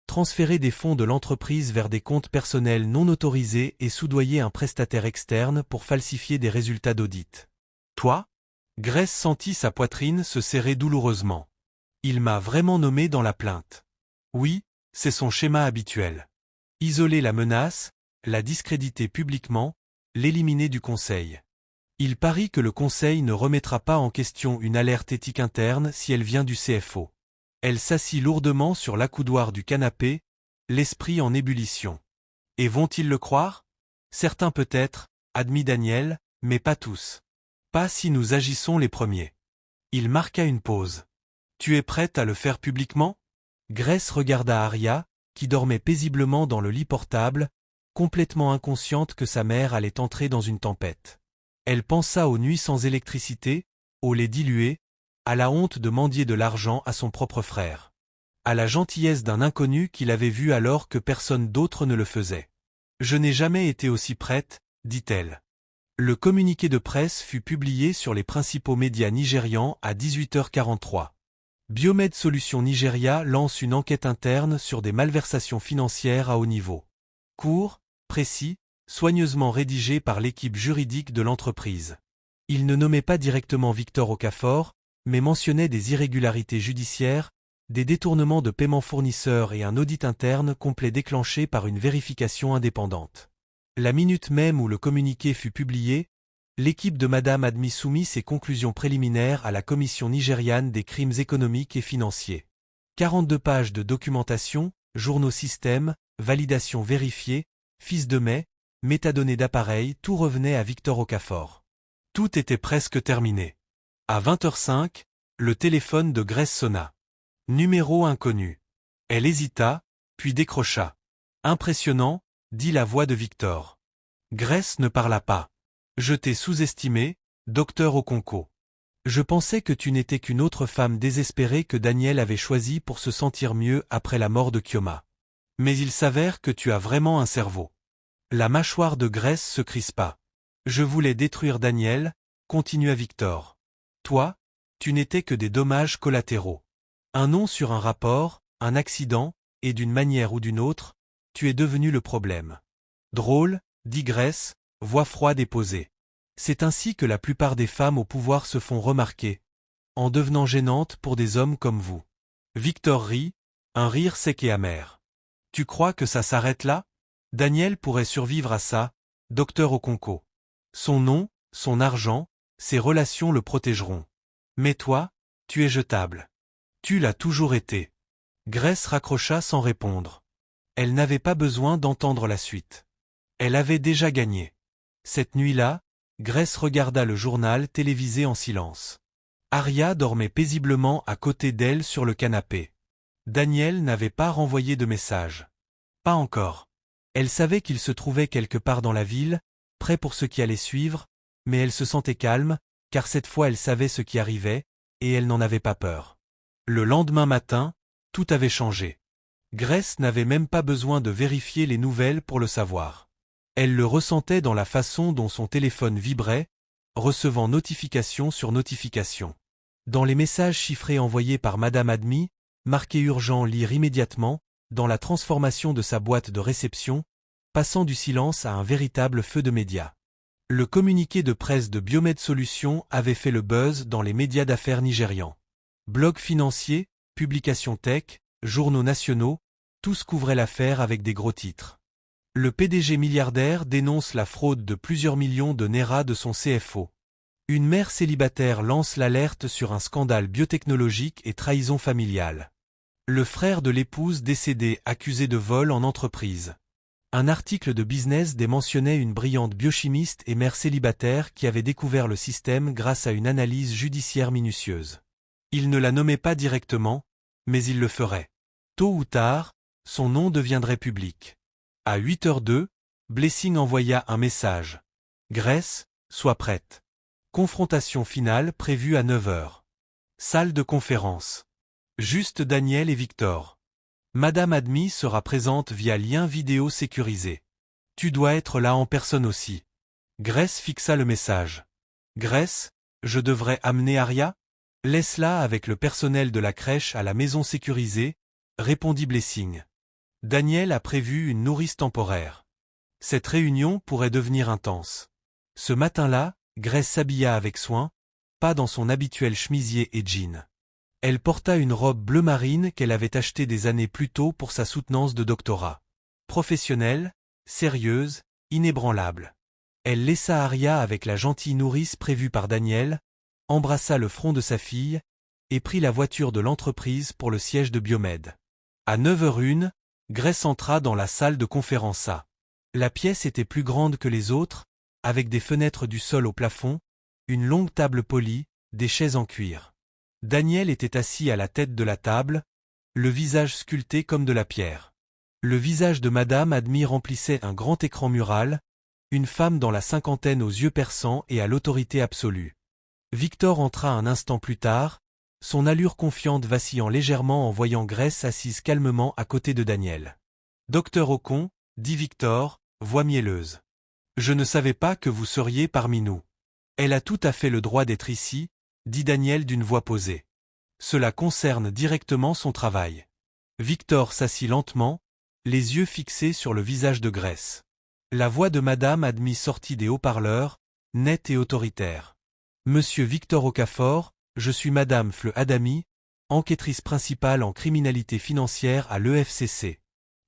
[SPEAKER 1] transféré des fonds de l'entreprise vers des comptes personnels non autorisés et soudoyé un prestataire externe pour falsifier des résultats d'audit. Toi? Grace sentit sa poitrine se serrer douloureusement. Il m'a vraiment nommé dans la plainte. Oui, c'est son schéma habituel. Isoler la menace, la discréditer publiquement, l'éliminer du conseil. Il parie que le conseil ne remettra pas en question une alerte éthique interne si elle vient du CFO. Elle s'assit lourdement sur l'accoudoir du canapé, l'esprit en ébullition. Et vont-ils le croire? Certains peut-être, admit Daniel, mais pas tous. Pas si nous agissons les premiers. Il marqua une pause. Tu es prête à le faire publiquement? Grace regarda Aria, qui dormait paisiblement dans le lit portable, complètement inconsciente que sa mère allait entrer dans une tempête. Elle pensa aux nuits sans électricité, au lait dilué, à la honte de mendier de l'argent à son propre frère. À la gentillesse d'un inconnu qu'il avait vu alors que personne d'autre ne le faisait. Je n'ai jamais été aussi prête, dit-elle. Le communiqué de presse fut publié sur les principaux médias nigérians à 18h43. Biomed Solutions Nigeria lance une enquête interne sur des malversations financières à haut niveau. Court, précis, soigneusement rédigé par l'équipe juridique de l'entreprise. Il ne nommait pas directement Victor Okafor, mais mentionnait des irrégularités judiciaires, des détournements de paiements fournisseurs et un audit interne complet déclenché par une vérification indépendante. La minute même où le communiqué fut publié, l'équipe de Madame Admi soumit ses conclusions préliminaires à la Commission nigériane des crimes économiques et financiers. 42 pages de documentation, journaux système, validation vérifiée, fils de mai, métadonnées d'appareil, tout revenait à Victor Okafor. Tout était presque terminé. À 20h05, le téléphone de Grace sonna. Numéro inconnu. Elle hésita, puis décrocha. Impressionnant, dit la voix de Victor. Grace ne parla pas. Je t'ai sous-estimé, docteur Okonko. Je pensais que tu n'étais qu'une autre femme désespérée que Daniel avait choisie pour se sentir mieux après la mort de Kioma. Mais il s'avère que tu as vraiment un cerveau. La mâchoire de Grace se crispa. Je voulais détruire Daniel, continua Victor. Toi, tu n'étais que des dommages collatéraux. Un nom sur un rapport, un accident, et d'une manière ou d'une autre, tu es devenu le problème. Drôle, dit Grace, voix froide et posée. C'est ainsi que la plupart des femmes au pouvoir se font remarquer, en devenant gênantes pour des hommes comme vous. Victor rit, un rire sec et amer. Tu crois que ça s'arrête là? Daniel pourrait survivre à ça, docteur Okonkwo. Son nom, son argent, ses relations le protégeront. Mais toi, tu es jetable. Tu l'as toujours été. Grace raccrocha sans répondre. Elle n'avait pas besoin d'entendre la suite. Elle avait déjà gagné. Cette nuit-là, Grace regarda le journal télévisé en silence. Arya dormait paisiblement à côté d'elle sur le canapé. Daniel n'avait pas renvoyé de message. Pas encore. Elle savait qu'il se trouvait quelque part dans la ville, prêt pour ce qui allait suivre, mais elle se sentait calme, car cette fois elle savait ce qui arrivait, et elle n'en avait pas peur. Le lendemain matin, tout avait changé. Grace n'avait même pas besoin de vérifier les nouvelles pour le savoir. Elle le ressentait dans la façon dont son téléphone vibrait, recevant notification sur notification. Dans les messages chiffrés envoyés par Madame Admi, marqués urgent lire immédiatement, dans la transformation de sa boîte de réception, passant du silence à un véritable feu de médias. Le communiqué de presse de Biomed Solutions avait fait le buzz dans les médias d'affaires nigérians. Blogs financiers, publications tech, journaux nationaux, tous couvraient l'affaire avec des gros titres. Le PDG milliardaire dénonce la fraude de plusieurs millions de naira de son CFO. Une mère célibataire lance l'alerte sur un scandale biotechnologique et trahison familiale. Le frère de l'épouse décédée accusé de vol en entreprise. Un article de Business Day mentionnait une brillante biochimiste et mère célibataire qui avait découvert le système grâce à une analyse judiciaire minutieuse. Il ne la nommait pas directement, mais il le ferait. Tôt ou tard, son nom deviendrait public. À 8h02, Blessing envoya un message. Grace, sois prête. Confrontation finale prévue à 9h. Salle de conférence. Juste Daniel et Victor. Madame Admi sera présente via lien vidéo sécurisé. Tu dois être là en personne aussi. Grace fixa le message. Grace, je devrais amener Arya? Laisse-la avec le personnel de la crèche à la maison sécurisée, répondit Blessing. Daniel a prévu une nourrice temporaire. Cette réunion pourrait devenir intense. Ce matin-là, Grace s'habilla avec soin, pas dans son habituel chemisier et jean. Elle porta une robe bleu marine qu'elle avait achetée des années plus tôt pour sa soutenance de doctorat. Professionnelle, sérieuse, inébranlable. Elle laissa Arya avec la gentille nourrice prévue par Daniel, embrassa le front de sa fille, et prit la voiture de l'entreprise pour le siège de Biomed. À 9h01, Grace entra dans la salle de conférence A. La pièce était plus grande que les autres, avec des fenêtres du sol au plafond, une longue table polie, des chaises en cuir. Daniel était assis à la tête de la table, le visage sculpté comme de la pierre. Le visage de Madame Admi remplissait un grand écran mural, une femme dans la cinquantaine aux yeux perçants et à l'autorité absolue. Victor entra un instant plus tard, son allure confiante vacillant légèrement en voyant Grace assise calmement à côté de Daniel. « Docteur Okon, dit Victor, voix mielleuse. Je ne savais pas que vous seriez parmi nous. Elle a tout à fait le droit d'être ici, dit Daniel d'une voix posée. Cela concerne directement son travail. Victor s'assit lentement, les yeux fixés sur le visage de Grace. La voix de Madame Admi sortit des haut-parleurs, nette et autoritaire. Monsieur Victor Okafor, je suis Madame Fleu Adami, enquêtrice principale en criminalité financière à l'EFCC.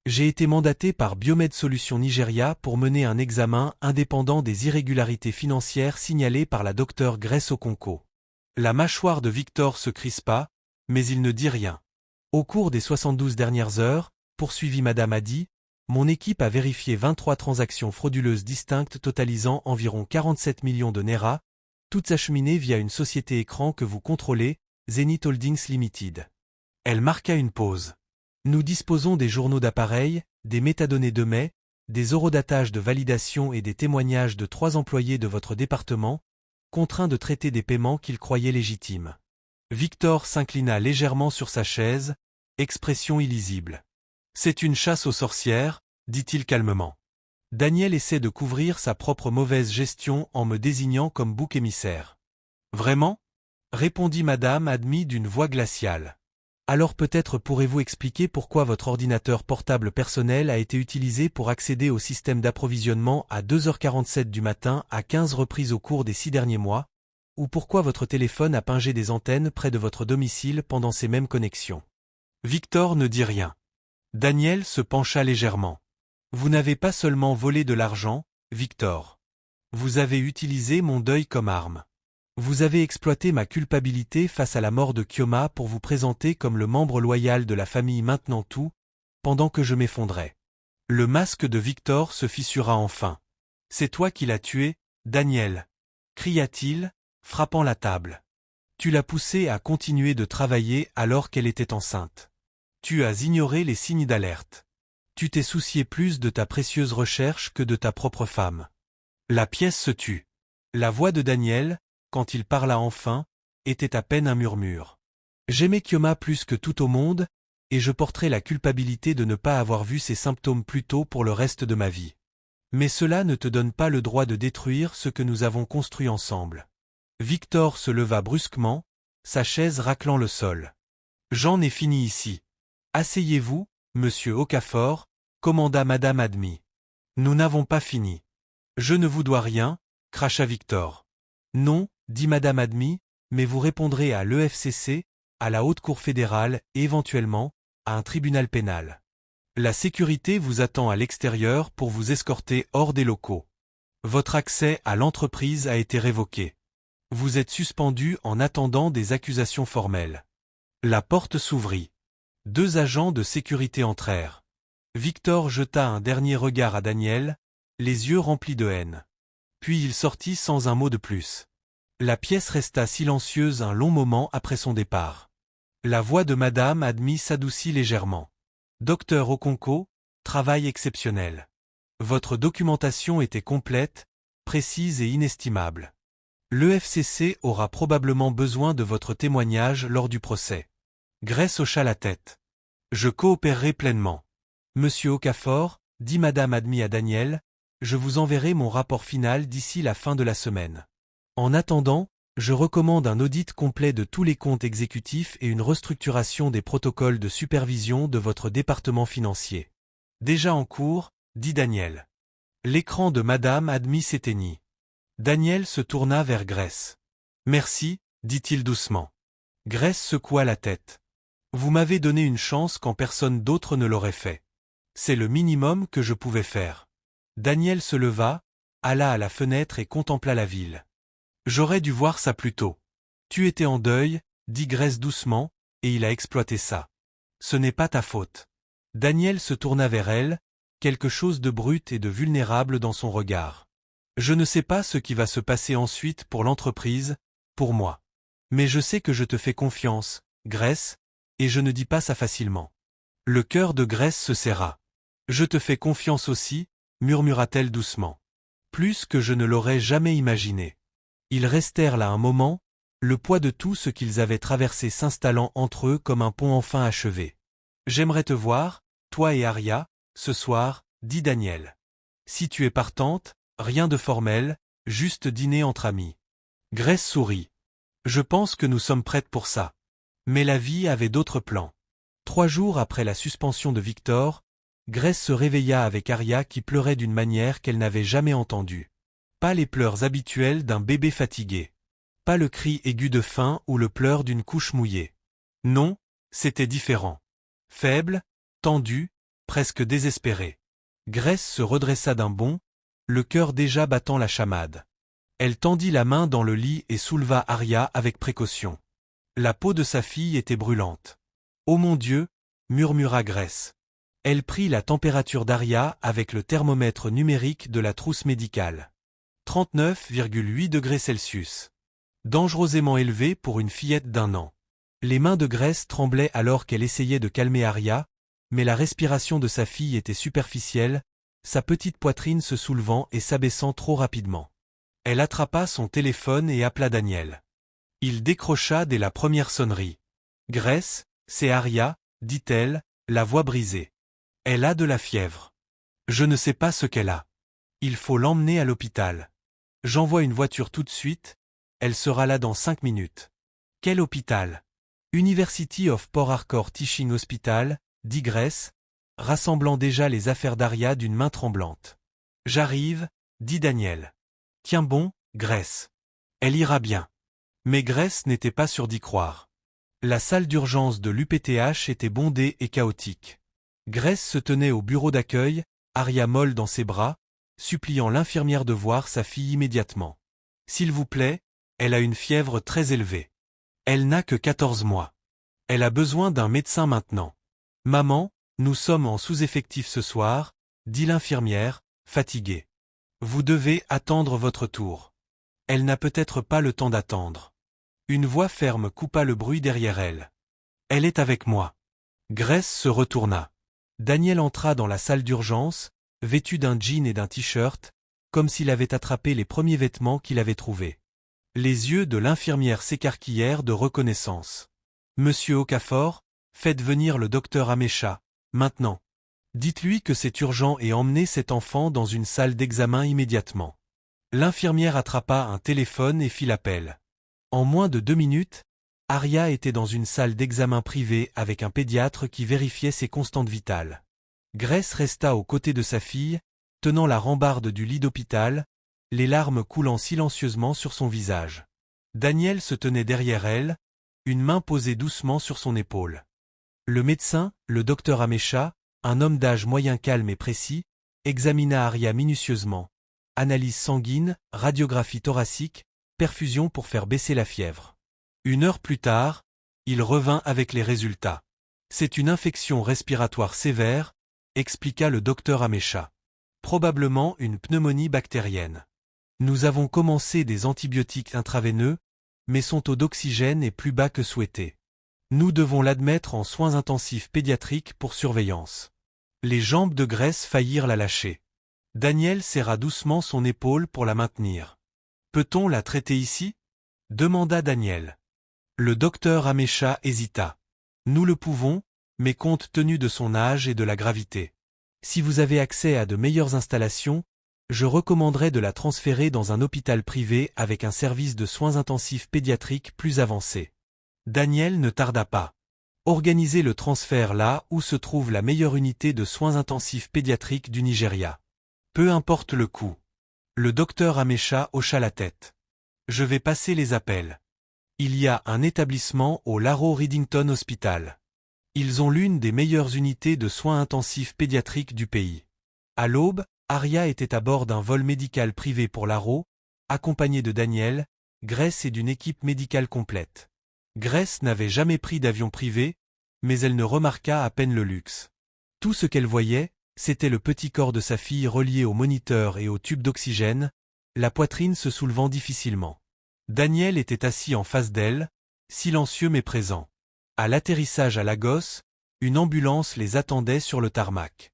[SPEAKER 1] J'ai été mandaté par Biomed Solutions Nigeria pour mener un examen indépendant des irrégularités financières signalées par la docteure Grace Okonkwo. La mâchoire de Victor se crispa, mais il ne dit rien. Au cours des 72 dernières heures, poursuivit Madame Addi, mon équipe a vérifié 23 transactions frauduleuses distinctes totalisant environ 47 millions de naira, toutes acheminées via une société écran que vous contrôlez, Zenith Holdings Limited. Elle marqua une pause. Nous disposons des journaux d'appareil, des métadonnées de mai, des horodatages de validation et des témoignages de 3 employés de votre département, contraints de traiter des paiements qu'ils croyaient légitimes. Victor s'inclina légèrement sur sa chaise, expression illisible. C'est une chasse aux sorcières, dit-il calmement. Daniel essaie de couvrir sa propre mauvaise gestion en me désignant comme bouc émissaire. Vraiment? Répondit Madame Admi d'une voix glaciale. Alors peut-être pourrez-vous expliquer pourquoi votre ordinateur portable personnel a été utilisé pour accéder au système d'approvisionnement à 2h47 du matin à 15 reprises au cours des 6 derniers mois, ou pourquoi votre téléphone a pingé des antennes près de votre domicile pendant ces mêmes connexions. Victor ne dit rien. Daniel se pencha légèrement. Vous n'avez pas seulement volé de l'argent, Victor. Vous avez utilisé mon deuil comme arme. Vous avez exploité ma culpabilité face à la mort de Kyoma pour vous présenter comme le membre loyal de la famille maintenant tout, pendant que je m'effondrais. Le masque de Victor se fissura enfin. C'est toi qui l'as tué, Daniel, cria-t-il, frappant la table. Tu l'as poussée à continuer de travailler alors qu'elle était enceinte. Tu as ignoré les signes d'alerte. Tu t'es soucié plus de ta précieuse recherche que de ta propre femme. La pièce se tut. La voix de Daniel, quand il parla enfin, était à peine un murmure. J'aimais Kyoma plus que tout au monde, et je porterai la culpabilité de ne pas avoir vu ces symptômes plus tôt pour le reste de ma vie. Mais cela ne te donne pas le droit de détruire ce que nous avons construit ensemble. Victor se leva brusquement, sa chaise raclant le sol. J'en ai fini ici. Asseyez-vous, monsieur Okafor, commanda madame Admi. Nous n'avons pas fini. Je ne vous dois rien, cracha Victor. Non, dit madame Admi, mais vous répondrez à l'EFCC, à la Haute Cour fédérale et éventuellement, à un tribunal pénal. La sécurité vous attend à l'extérieur pour vous escorter hors des locaux. Votre accès à l'entreprise a été révoqué. Vous êtes suspendu en attendant des accusations formelles. La porte s'ouvrit. 2 agents de sécurité entrèrent. Victor jeta un dernier regard à Daniel, les yeux remplis de haine. Puis il sortit sans un mot de plus. La pièce resta silencieuse un long moment après son départ. La voix de madame Admi s'adoucit légèrement. Docteur Okonko, travail exceptionnel. Votre documentation était complète, précise et inestimable. L'EFCC aura probablement besoin de votre témoignage lors du procès. Grace hocha la tête. Je coopérerai pleinement. Monsieur Okafor, dit madame Admi à Daniel, je vous enverrai mon rapport final d'ici la fin de la semaine. En attendant, je recommande un audit complet de tous les comptes exécutifs et une restructuration des protocoles de supervision de votre département financier. Déjà en cours, dit Daniel. L'écran de madame Admi s'éteignit. Daniel se tourna vers Grace. Merci, dit-il doucement. Grace secoua la tête. Vous m'avez donné une chance quand personne d'autre ne l'aurait fait. C'est le minimum que je pouvais faire. Daniel se leva, alla à la fenêtre et contempla la ville. J'aurais dû voir ça plus tôt. Tu étais en deuil, dit Grace doucement, et il a exploité ça. Ce n'est pas ta faute. Daniel se tourna vers elle, quelque chose de brut et de vulnérable dans son regard. Je ne sais pas ce qui va se passer ensuite pour l'entreprise, pour moi. Mais je sais que je te fais confiance, Grace, et je ne dis pas ça facilement. Le cœur de Grace se serra. Je te fais confiance aussi, murmura-t-elle doucement. Plus que je ne l'aurais jamais imaginé. Ils restèrent là un moment, le poids de tout ce qu'ils avaient traversé s'installant entre eux comme un pont enfin achevé. J'aimerais te voir, toi et Arya, ce soir, dit Daniel. Si tu es partante, rien de formel, juste dîner entre amis. Grace sourit. Je pense que nous sommes prêtes pour ça. Mais la vie avait d'autres plans. 3 jours après la suspension de Victor, Grace se réveilla avec Arya qui pleurait d'une manière qu'elle n'avait jamais entendue. Pas les pleurs habituels d'un bébé fatigué. Pas le cri aigu de faim ou le pleur d'une couche mouillée. Non, c'était différent. Faible, tendu, presque désespéré. Grace se redressa d'un bond, le cœur déjà battant la chamade. Elle tendit la main dans le lit et souleva Arya avec précaution. La peau de sa fille était brûlante. « Oh mon Dieu !» murmura Grace. Elle prit la température d'Arya avec le thermomètre numérique de la trousse médicale. 39,8 degrés Celsius. Dangereusement élevé pour une fillette d'1 an. Les mains de Grace tremblaient alors qu'elle essayait de calmer Arya, mais la respiration de sa fille était superficielle, sa petite poitrine se soulevant et s'abaissant trop rapidement. Elle attrapa son téléphone et appela Daniel. Il décrocha dès la première sonnerie. « Grace, c'est Arya, dit-elle, la voix brisée. Elle a de la fièvre. Je ne sais pas ce qu'elle a. Il faut l'emmener à l'hôpital. J'envoie une voiture tout de suite, elle sera là dans 5 minutes. Quel hôpital ? University of Port Harcourt Teaching Hospital, dit Grace, rassemblant déjà les affaires d'Aria d'une main tremblante. J'arrive, dit Daniel. Tiens bon, Grace. Elle ira bien. Mais Grace n'était pas sûre d'y croire. La salle d'urgence de l'UPTH était bondée et chaotique. Grace se tenait au bureau d'accueil, Aria molle dans ses bras, suppliant l'infirmière de voir sa fille immédiatement. S'il vous plaît, elle a une fièvre très élevée. Elle n'a que 14 mois. Elle a besoin d'un médecin maintenant. Maman, nous sommes en sous-effectif ce soir, dit l'infirmière, fatiguée. Vous devez attendre votre tour. Elle n'a peut-être pas le temps d'attendre. Une voix ferme coupa le bruit derrière elle. Elle est avec moi. Grace se retourna. Daniel entra dans la salle d'urgence, vêtu d'un jean et d'un t-shirt, comme s'il avait attrapé les premiers vêtements qu'il avait trouvés. Les yeux de l'infirmière s'écarquillèrent de reconnaissance. Monsieur Okafor, faites venir le docteur Amécha, maintenant. Dites-lui que c'est urgent et emmenez cet enfant dans une salle d'examen immédiatement. L'infirmière attrapa un téléphone et fit l'appel. En moins de 2 minutes, Aria était dans une salle d'examen privée avec un pédiatre qui vérifiait ses constantes vitales. Grace resta aux côtés de sa fille, tenant la rambarde du lit d'hôpital, les larmes coulant silencieusement sur son visage. Daniel se tenait derrière elle, une main posée doucement sur son épaule. Le médecin, le docteur Amécha, un homme d'âge moyen calme et précis, examina Aria minutieusement. Analyse sanguine, radiographie thoracique, perfusion pour faire baisser la fièvre. 1 heure plus tard, il revint avec les résultats. C'est une infection respiratoire sévère, expliqua le docteur Amécha. Probablement une pneumonie bactérienne. Nous avons commencé des antibiotiques intraveineux, mais son taux d'oxygène est plus bas que souhaité. Nous devons l'admettre en soins intensifs pédiatriques pour surveillance. Les jambes de Grace faillirent la lâcher. Daniel serra doucement son épaule pour la maintenir. Peut-on la traiter ici? Demanda Daniel. Le docteur Amécha hésita. Nous le pouvons, mais compte tenu de son âge et de la gravité. Si vous avez accès à de meilleures installations, je recommanderais de la transférer dans un hôpital privé avec un service de soins intensifs pédiatriques plus avancé. Daniel ne tarda pas. Organisez le transfert là où se trouve la meilleure unité de soins intensifs pédiatriques du Nigeria. Peu importe le coût. Le docteur Amécha hocha la tête. Je vais passer les appels. Il y a un établissement au Laro Readington Hospital. Ils ont l'une des meilleures unités de soins intensifs pédiatriques du pays. À l'aube, Aria était à bord d'un vol médical privé pour Laro, accompagnée de Daniel, Grace et d'une équipe médicale complète. Grace n'avait jamais pris d'avion privé, mais elle ne remarqua à peine le luxe. Tout ce qu'elle voyait, c'était le petit corps de sa fille relié au moniteur et au tube d'oxygène, la poitrine se soulevant difficilement. Daniel était assis en face d'elle, silencieux mais présent. À l'atterrissage à Lagos, une ambulance les attendait sur le tarmac.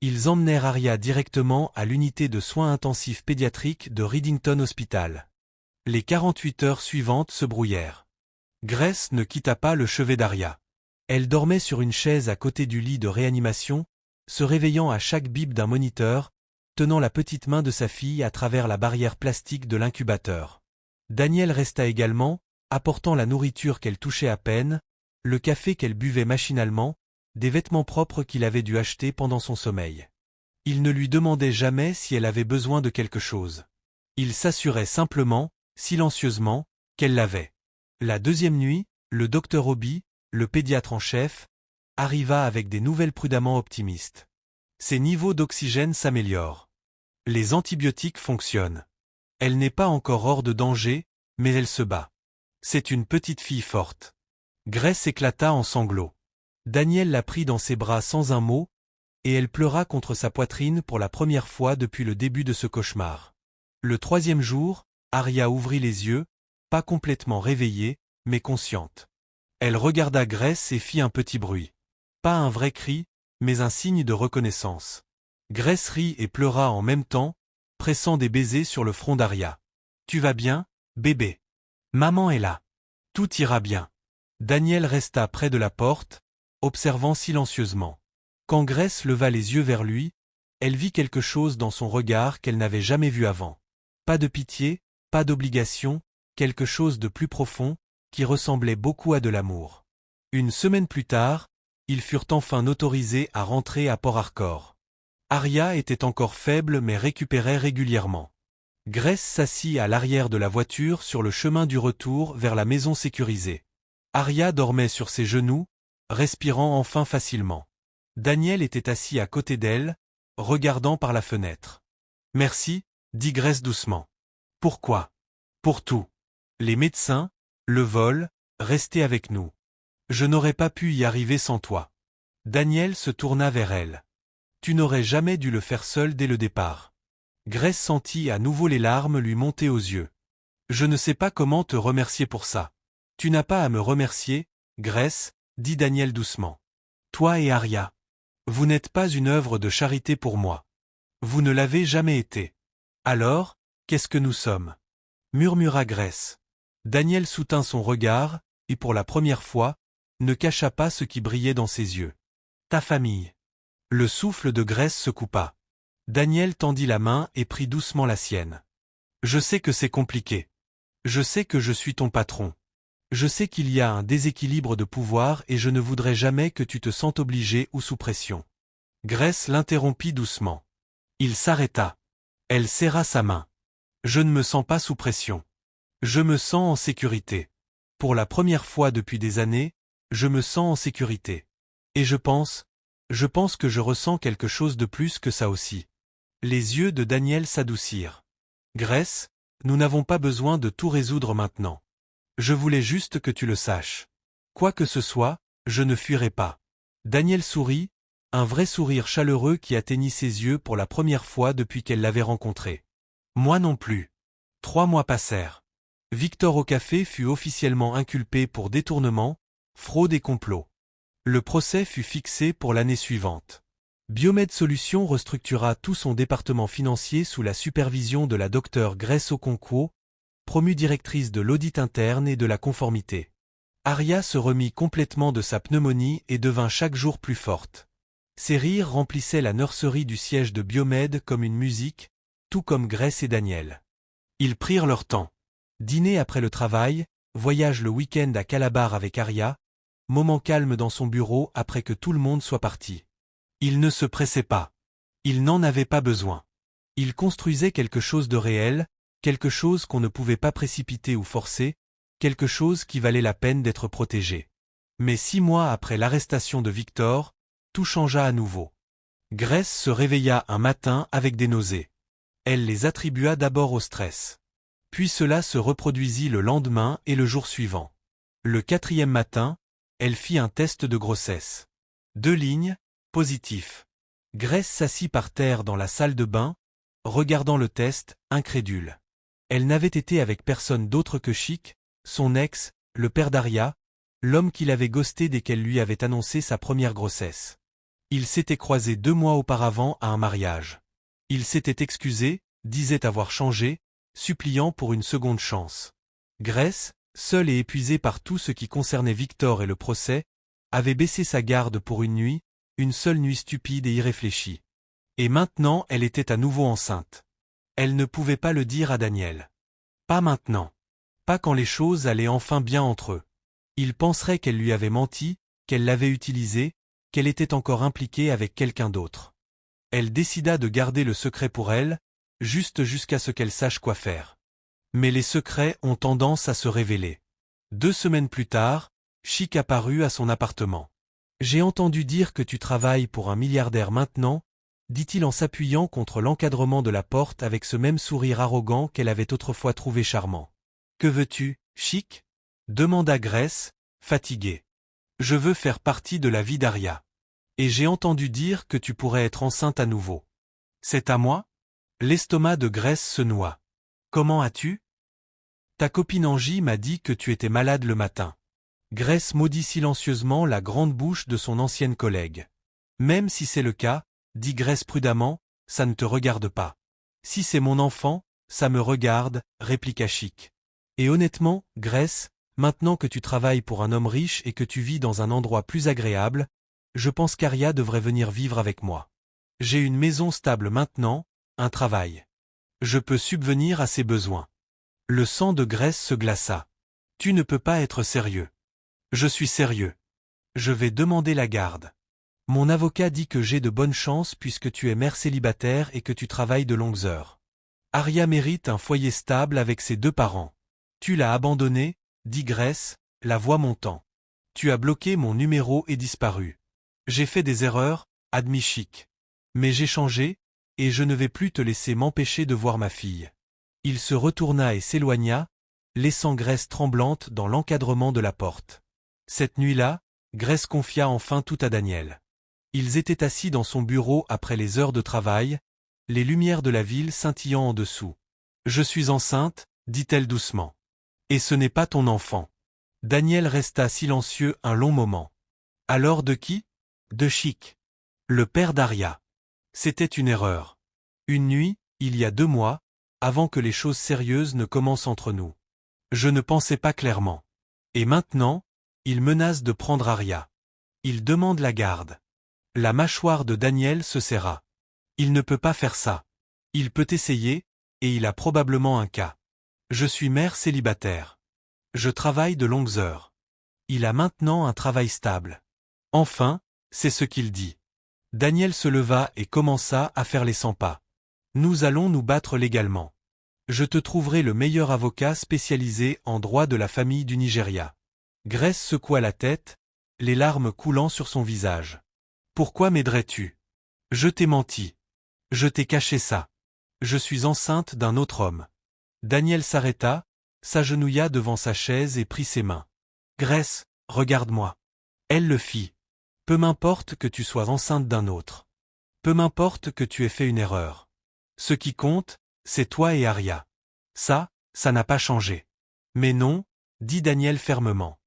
[SPEAKER 1] Ils emmenèrent Aria directement à l'unité de soins intensifs pédiatriques de Readington Hospital. Les 48 heures suivantes se brouillèrent. Grace ne quitta pas le chevet d'Aria. Elle dormait sur une chaise à côté du lit de réanimation, se réveillant à chaque bip d'un moniteur, tenant la petite main de sa fille à travers la barrière plastique de l'incubateur. Daniel resta également, apportant la nourriture qu'elle touchait à peine, le café qu'elle buvait machinalement, des vêtements propres qu'il avait dû acheter pendant son sommeil. Il ne lui demandait jamais si elle avait besoin de quelque chose. Il s'assurait simplement, silencieusement, qu'elle l'avait. La 2e nuit, le docteur Obi, le pédiatre en chef, arriva avec des nouvelles prudemment optimistes. Ses niveaux d'oxygène s'améliorent. Les antibiotiques fonctionnent. Elle n'est pas encore hors de danger, mais elle se bat. C'est une petite fille forte. Grace éclata en sanglots. Daniel la prit dans ses bras sans un mot, et elle pleura contre sa poitrine pour la première fois depuis le début de ce cauchemar. Le 3e jour, Aria ouvrit les yeux, pas complètement réveillée, mais consciente. Elle regarda Grace et fit un petit bruit. Pas un vrai cri, mais un signe de reconnaissance. Grace rit et pleura en même temps, pressant des baisers sur le front d'Aria. « Tu vas bien, bébé? Maman est là. Tout ira bien. » Daniel resta près de la porte, observant silencieusement. Quand Grace leva les yeux vers lui, elle vit quelque chose dans son regard qu'elle n'avait jamais vu avant. Pas de pitié, pas d'obligation, quelque chose de plus profond, qui ressemblait beaucoup à de l'amour. Une semaine plus tard, ils furent enfin autorisés à rentrer à Port Harcourt. Arya était encore faible mais récupérait régulièrement. Grace s'assit à l'arrière de la voiture sur le chemin du retour vers la maison sécurisée. Arya dormait sur ses genoux, respirant enfin facilement. Daniel était assis à côté d'elle, regardant par la fenêtre. « Merci, dit Grace doucement. « Pourquoi ? Pour tout. Les médecins, le vol, rester avec nous. Je n'aurais pas pu y arriver sans toi. » Daniel se tourna vers elle. « Tu n'aurais jamais dû le faire seul dès le départ. » Grace sentit à nouveau les larmes lui monter aux yeux. « Je ne sais pas comment te remercier pour ça. »« Tu n'as pas à me remercier, Grace, dit Daniel doucement. Toi et Arya. Vous n'êtes pas une œuvre de charité pour moi. Vous ne l'avez jamais été. Alors, qu'est-ce que nous sommes ? Murmura Grace. Daniel soutint son regard, et pour la première fois, ne cacha pas ce qui brillait dans ses yeux. Ta famille. Le souffle de Grace se coupa. Daniel tendit la main et prit doucement la sienne. Je sais que c'est compliqué. Je sais que je suis ton patron. Je sais qu'il y a un déséquilibre de pouvoir et je ne voudrais jamais que tu te sentes obligé ou sous pression. Grace l'interrompit doucement. Il s'arrêta. Elle serra sa main. Je ne me sens pas sous pression. Je me sens en sécurité. Pour la première fois depuis des années, je me sens en sécurité. Et je pense que je ressens quelque chose de plus que ça aussi. Les yeux de Daniel s'adoucirent. Grace, nous n'avons pas besoin de tout résoudre maintenant. Je voulais juste que tu le saches. Quoi que ce soit, je ne fuirai pas. Daniel sourit, un vrai sourire chaleureux qui atteignit ses yeux pour la première fois depuis qu'elle l'avait rencontré. Moi non plus. 3 mois passèrent. Victor Ocafé fut officiellement inculpé pour détournement, fraude et complot. Le procès fut fixé pour l'année suivante. Biomed Solutions restructura tout son département financier sous la supervision de la docteure Grace Okonkwo, promue directrice de l'audit interne et de la conformité. Arya se remit complètement de sa pneumonie et devint chaque jour plus forte. Ses rires remplissaient la nurserie du siège de Biomed comme une musique, tout comme Grace et Daniel. Ils prirent leur temps. Dîner après le travail, voyage le week-end à Calabar avec Arya, moment calme dans son bureau après que tout le monde soit parti. Il ne se pressait pas. Il n'en avait pas besoin. Il construisait quelque chose de réel, quelque chose qu'on ne pouvait pas précipiter ou forcer, quelque chose qui valait la peine d'être protégé. Mais 6 mois après l'arrestation de Victor, tout changea à nouveau. Grace se réveilla un matin avec des nausées. Elle les attribua d'abord au stress. Puis cela se reproduisit le lendemain et le jour suivant. Le 4e matin, elle fit un test de grossesse. 2 lignes, positif. Grace s'assit par terre dans la salle de bain, regardant le test, incrédule. Elle n'avait été avec personne d'autre que Chic, son ex, le père d'Arya, l'homme qui l'avait ghosté dès qu'elle lui avait annoncé sa première grossesse. Ils s'étaient croisés 2 mois auparavant à un mariage. Il s'était excusé, disait avoir changé, suppliant pour une seconde chance. Grace, seule et épuisée par tout ce qui concernait Victor et le procès, avait baissé sa garde pour une seule nuit stupide et irréfléchie. Et maintenant elle était à nouveau enceinte. Elle ne pouvait pas le dire à Daniel. Pas maintenant. Pas quand les choses allaient enfin bien entre eux. Il penserait qu'elle lui avait menti, qu'elle l'avait utilisé, qu'elle était encore impliquée avec quelqu'un d'autre. Elle décida de garder le secret pour elle, juste jusqu'à ce qu'elle sache quoi faire. Mais les secrets ont tendance à se révéler. 2 semaines plus tard, Chic apparut à son appartement. « J'ai entendu dire que tu travailles pour un milliardaire maintenant » dit-il en s'appuyant contre l'encadrement de la porte avec ce même sourire arrogant qu'elle avait autrefois trouvé charmant. « Que veux-tu, Chic » demanda Grace, fatiguée. « Je veux faire partie de la vie d'Arya. Et j'ai entendu dire que tu pourrais être enceinte à nouveau. C'est à moi » L'estomac de Grace se noua. « Comment as-tu » Ta copine Angie m'a dit que tu étais malade le matin. Grace maudit silencieusement la grande bouche de son ancienne collègue. Même si c'est le cas, dit Grace prudemment, ça ne te regarde pas. Si c'est mon enfant, ça me regarde, répliqua Chic. Et honnêtement, Grace, maintenant que tu travailles pour un homme riche et que tu vis dans un endroit plus agréable, je pense qu'Arya devrait venir vivre avec moi. J'ai une maison stable maintenant, un travail. Je peux subvenir à ses besoins. Le sang de Grace se glaça. Tu ne peux pas être sérieux. Je suis sérieux. Je vais demander la garde. Mon avocat dit que j'ai de bonnes chances puisque tu es mère célibataire et que tu travailles de longues heures. Aria mérite un foyer stable avec ses 2 parents. Tu l'as abandonné, dit Grace, la voix montant. Tu as bloqué mon numéro et disparu. J'ai fait des erreurs, admit Chic. Mais j'ai changé, et je ne vais plus te laisser m'empêcher de voir ma fille. Il se retourna et s'éloigna, laissant Grace tremblante dans l'encadrement de la porte. Cette nuit-là, Grace confia enfin tout à Daniel. Ils étaient assis dans son bureau après les heures de travail, les lumières de la ville scintillant en dessous. « Je suis enceinte, dit-elle doucement. Et ce n'est pas ton enfant. » Daniel resta silencieux un long moment. « Alors de qui ? » De Chic. Le père d'Aria. C'était une erreur. Une nuit, il y a 2 mois, avant que les choses sérieuses ne commencent entre nous. Je ne pensais pas clairement. Et maintenant, il menace de prendre Aria. Il demande la garde. La mâchoire de Daniel se serra. Il ne peut pas faire ça. Il peut essayer, et il a probablement un cas. Je suis mère célibataire. Je travaille de longues heures. Il a maintenant un travail stable. Enfin, c'est ce qu'il dit. Daniel se leva et commença à faire les 100 pas. Nous allons nous battre légalement. Je te trouverai le meilleur avocat spécialisé en droit de la famille du Nigeria. Grace secoua la tête, les larmes coulant sur son visage. Pourquoi m'aiderais-tu ? Je t'ai menti. Je t'ai caché ça. Je suis enceinte d'un autre homme. Daniel s'arrêta, s'agenouilla devant sa chaise et prit ses mains. Grace, regarde-moi. Elle le fit. Peu m'importe que tu sois enceinte d'un autre. Peu m'importe que tu aies fait une erreur. Ce qui compte, c'est toi et Aria. Ça n'a pas changé. Mais non, dit Daniel fermement.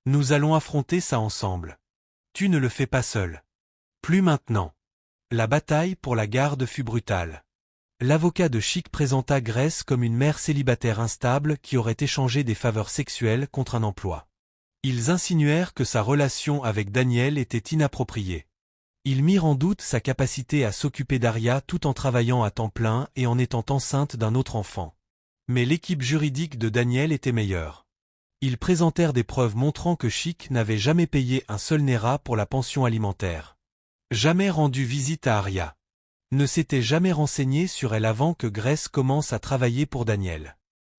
[SPEAKER 1] Nous allons affronter ça ensemble. Tu ne le fais pas seul. Plus maintenant. La bataille pour la garde fut brutale. L'avocat de Chic présenta Grace comme une mère célibataire instable qui aurait échangé des faveurs sexuelles contre un emploi. Ils insinuèrent que sa relation avec Daniel était inappropriée. Ils mirent en doute sa capacité à s'occuper d'Aria tout en travaillant à temps plein et en étant enceinte d'un autre enfant. Mais l'équipe juridique de Daniel était meilleure. Ils présentèrent des preuves montrant que Chic n'avait jamais payé un seul naira pour la pension alimentaire. Jamais rendu visite à Aria. Ne s'était jamais renseigné sur elle avant que Grace commence à travailler pour Daniel.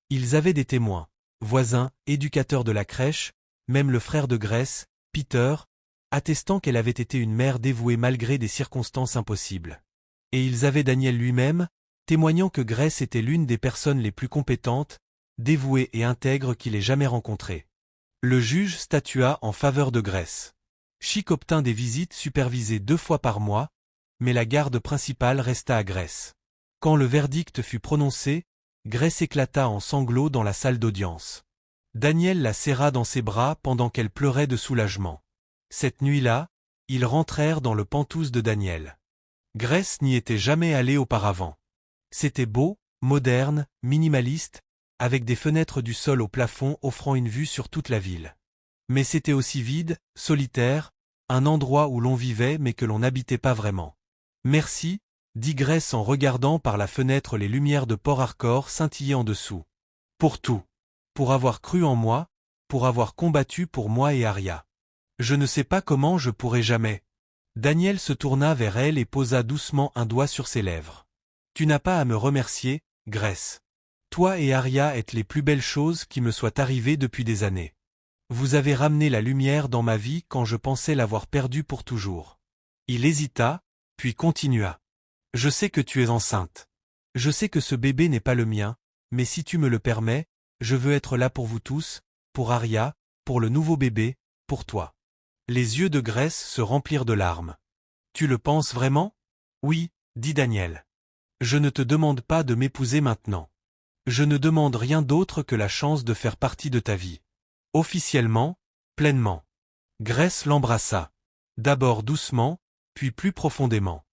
[SPEAKER 1] Ils avaient des témoins, voisins, éducateurs de la crèche, même le frère de Grace, Peter, attestant qu'elle avait été une mère dévouée malgré des circonstances impossibles. Et ils avaient Daniel lui-même, témoignant que Grace était l'une des personnes les plus compétentes, dévouées et intègres qu'il ait jamais rencontrées. Le juge statua en faveur de Grace. Chic obtint des visites supervisées 2 fois par mois, mais la garde principale resta à Grace. Quand le verdict fut prononcé, Grace éclata en sanglots dans la salle d'audience. Daniel la serra dans ses bras pendant qu'elle pleurait de soulagement. Cette nuit-là, ils rentrèrent dans le penthouse de Daniel. Grace n'y était jamais allée auparavant. C'était beau, moderne, minimaliste, avec des fenêtres du sol au plafond offrant une vue sur toute la ville. Mais c'était aussi vide, solitaire, un endroit où l'on vivait mais que l'on n'habitait pas vraiment. Merci, dit Grace en regardant par la fenêtre les lumières de Port Harcourt scintiller en dessous. Pour tout. Pour avoir cru en moi, pour avoir combattu pour moi et Aria. Je ne sais pas comment je pourrai jamais. Daniel se tourna vers elle et posa doucement un doigt sur ses lèvres. Tu n'as pas à me remercier, Grace. Toi et Aria êtes les plus belles choses qui me soient arrivées depuis des années. Vous avez ramené la lumière dans ma vie quand je pensais l'avoir perdue pour toujours. Il hésita, puis continua. Je sais que tu es enceinte. Je sais que ce bébé n'est pas le mien, mais si tu me le permets, je veux être là pour vous tous, pour Aria, pour le nouveau bébé, pour toi. Les yeux de Grace se remplirent de larmes. Tu le penses vraiment ? Oui, dit Daniel. Je ne te demande pas de m'épouser maintenant. Je ne demande rien d'autre que la chance de faire partie de ta vie. Officiellement, pleinement. Grace l'embrassa. D'abord doucement, puis plus profondément.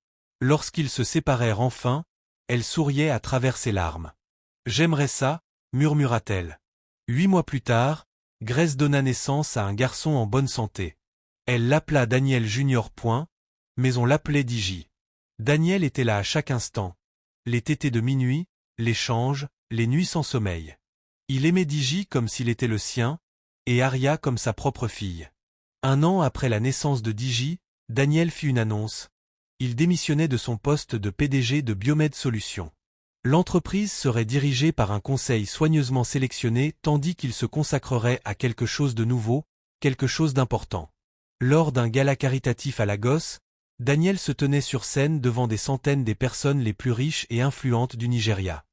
[SPEAKER 1] Lorsqu'ils se séparèrent enfin, elle souriait à travers ses larmes. J'aimerais ça, murmura-t-elle. 8 mois plus tard, Grace donna naissance à un garçon en bonne santé. Elle l'appela Daniel Junior. Mais on l'appelait Digi. Daniel était là à chaque instant. Les tétés de minuit, les changes, les nuits sans sommeil. Il aimait Digi comme s'il était le sien, et Aria comme sa propre fille. Un an après la naissance de Digi, Daniel fit une annonce. Il démissionnait de son poste de PDG de Biomed Solutions. L'entreprise serait dirigée par un conseil soigneusement sélectionné tandis qu'il se consacrerait à quelque chose de nouveau, quelque chose d'important. Lors d'un gala caritatif à Lagos, Daniel se tenait sur scène devant des centaines des personnes les plus riches et influentes du Nigeria.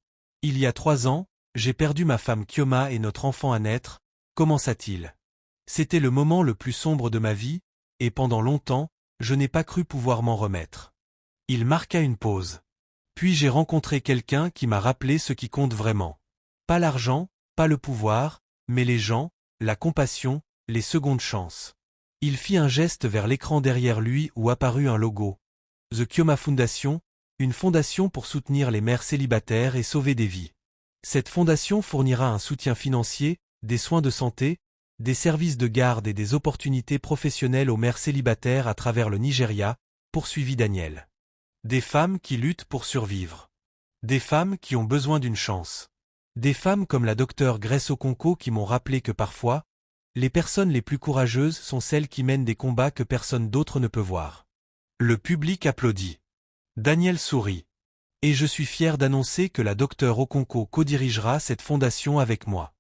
[SPEAKER 1] Il y a 3 ans, j'ai perdu ma femme Kioma et notre enfant à naître, commença-t-il. C'était le moment le plus sombre de ma vie, et pendant longtemps, je n'ai pas cru pouvoir m'en remettre. Il marqua une pause. Puis j'ai rencontré quelqu'un qui m'a rappelé ce qui compte vraiment. Pas l'argent, pas le pouvoir, mais les gens, la compassion, les secondes chances. Il fit un geste vers l'écran derrière lui où apparut un logo. The Kioma Foundation, une fondation pour soutenir les mères célibataires et sauver des vies. Cette fondation fournira un soutien financier, des soins de santé, des services de garde et des opportunités professionnelles aux mères célibataires à travers le Nigeria, poursuivit Daniel. Des femmes qui luttent pour survivre. Des femmes qui ont besoin d'une chance. Des femmes comme la docteure Grace Okonkwo qui m'ont rappelé que parfois, les personnes les plus courageuses sont celles qui mènent des combats que personne d'autre ne peut voir. Le public applaudit. Daniel sourit. Et je suis fier d'annoncer que la docteure Okonkwo co-dirigera cette fondation avec moi.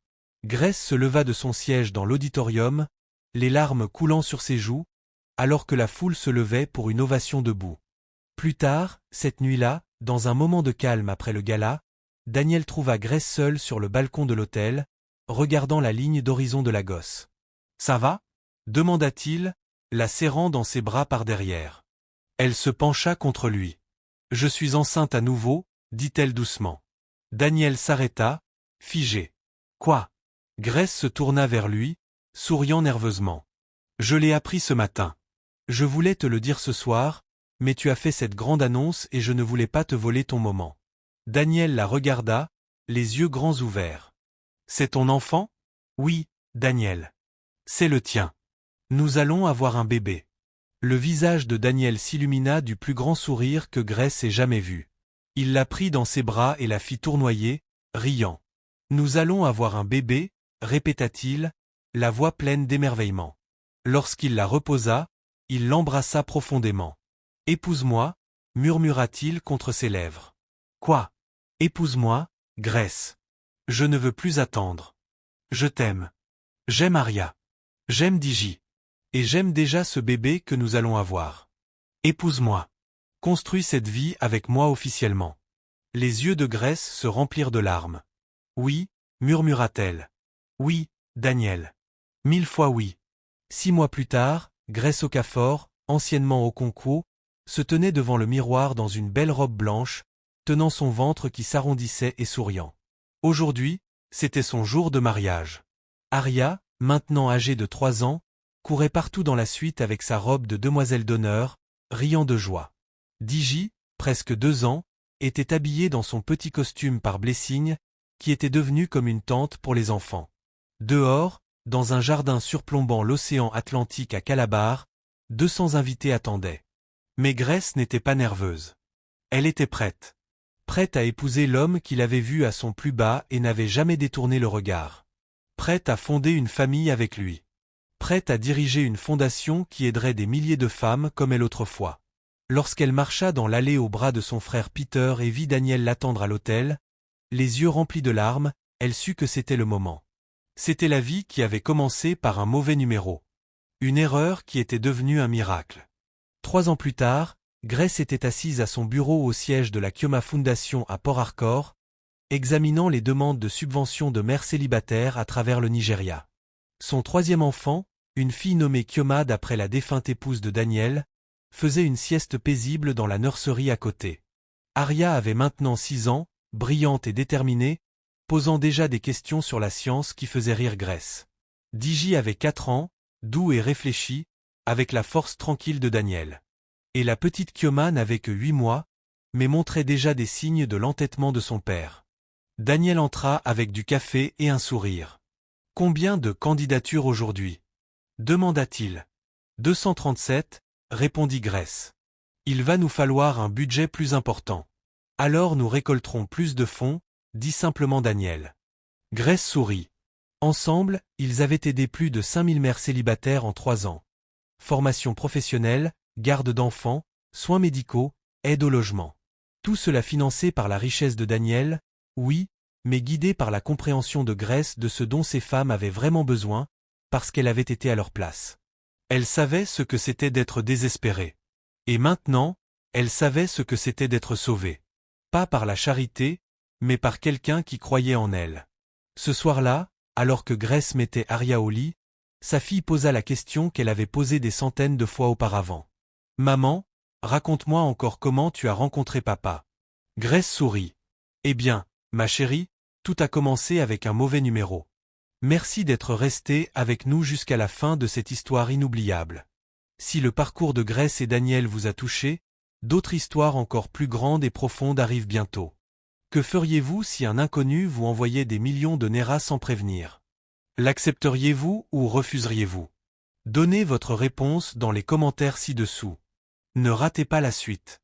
[SPEAKER 1] Grace se leva de son siège dans l'auditorium, les larmes coulant sur ses joues, alors que la foule se levait pour une ovation debout. Plus tard, cette nuit-là, dans un moment de calme après le gala, Daniel trouva Grace seule sur le balcon de l'hôtel, regardant la ligne d'horizon de Lagos. « Ça va » demanda-t-il, la serrant dans ses bras par derrière. Elle se pencha contre lui. « Je suis enceinte à nouveau » dit-elle doucement. Daniel s'arrêta, figé. « Quoi » Grace se tourna vers lui, souriant nerveusement. « Je l'ai appris ce matin. Je voulais te le dire ce soir, mais tu as fait cette grande annonce et je ne voulais pas te voler ton moment. » Daniel la regarda, les yeux grands ouverts. « C'est ton enfant » ? « Oui, Daniel. C'est le tien. Nous allons avoir un bébé. » Le visage de Daniel s'illumina du plus grand sourire que Grace ait jamais vu. Il la prit dans ses bras et la fit tournoyer, riant. « Nous allons avoir un bébé » répéta-t-il, la voix pleine d'émerveillement. Lorsqu'il la reposa, il l'embrassa profondément. « Épouse-moi » murmura-t-il contre ses lèvres. « Quoi ? Épouse-moi, Grace. Je ne veux plus attendre. Je t'aime. J'aime Aria. J'aime Digi. Et j'aime déjà ce bébé que nous allons avoir. Épouse-moi. Construis cette vie avec moi officiellement. » Les yeux de Grace se remplirent de larmes. « Oui, » murmura-t-elle. « Oui, Daniel. 1000 fois oui. » 6 mois plus tard, Grace Okafor, anciennement Okonkwo, se tenait devant le miroir dans une belle robe blanche, tenant son ventre qui s'arrondissait et souriant. Aujourd'hui, c'était son jour de mariage. Aria, maintenant âgée de 3 ans, courait partout dans la suite avec sa robe de demoiselle d'honneur, riant de joie. Digi, presque 2 ans, était habillée dans son petit costume par Blessing, qui était devenu comme une tente pour les enfants. Dehors, dans un jardin surplombant l'océan Atlantique à Calabar, 200 invités attendaient. Mais Grace n'était pas nerveuse. Elle était prête. Prête à épouser l'homme qu'il avait vu à son plus bas et n'avait jamais détourné le regard. Prête à fonder une famille avec lui. Prête à diriger une fondation qui aiderait des milliers de femmes comme elle autrefois. Lorsqu'elle marcha dans l'allée au bras de son frère Peter et vit Daniel l'attendre à l'hôtel, les yeux remplis de larmes, elle sut que c'était le moment. C'était la vie qui avait commencé par un mauvais numéro. Une erreur qui était devenue un miracle. 3 ans plus tard, Grace était assise à son bureau au siège de la Kioma Foundation à Port Harcourt, examinant les demandes de subventions de mères célibataires à travers le Nigeria. Son 3e enfant, une fille nommée Kioma d'après la défunte épouse de Daniel, faisait une sieste paisible dans la nurserie à côté. Aria avait maintenant 6 ans, brillante et déterminée, posant déjà des questions sur la science qui faisaient rire Grace. Digi avait 4 ans, doux et réfléchi, avec la force tranquille de Daniel. Et la petite Kioma n'avait que 8 mois, mais montrait déjà des signes de l'entêtement de son père. Daniel entra avec du café et un sourire. « Combien de candidatures aujourd'hui » demanda-t-il. « 237, répondit Grace. « Il va nous falloir un budget plus important. Alors nous récolterons plus de fonds, dit simplement Daniel. Grace sourit. Ensemble, ils avaient aidé plus de 5000 mères célibataires en 3 ans. formation professionnelle, garde d'enfants, soins médicaux, aide au logement. Tout cela financé par la richesse de Daniel, oui, mais guidé par la compréhension de Grace de ce dont ces femmes avaient vraiment besoin, parce qu'elle avait été à leur place. Elle savait ce que c'était d'être désespérée. Et maintenant, elle savait ce que c'était d'être sauvée. Pas par la charité, mais par quelqu'un qui croyait en elle. Ce soir-là, alors que Grace mettait Aria au lit, sa fille posa la question qu'elle avait posée des centaines de fois auparavant. « Maman, raconte-moi encore comment tu as rencontré papa. » Grace sourit. « Eh bien, ma chérie, tout a commencé avec un mauvais numéro. Merci d'être resté avec nous jusqu'à la fin de cette histoire inoubliable. Si le parcours de Grace et Daniel vous a touché, d'autres histoires encore plus grandes et profondes arrivent bientôt. Que feriez-vous si un inconnu vous envoyait des millions de Nera sans prévenir? L'accepteriez-vous ou refuseriez-vous? Donnez votre réponse dans les commentaires ci-dessous. Ne ratez pas la suite.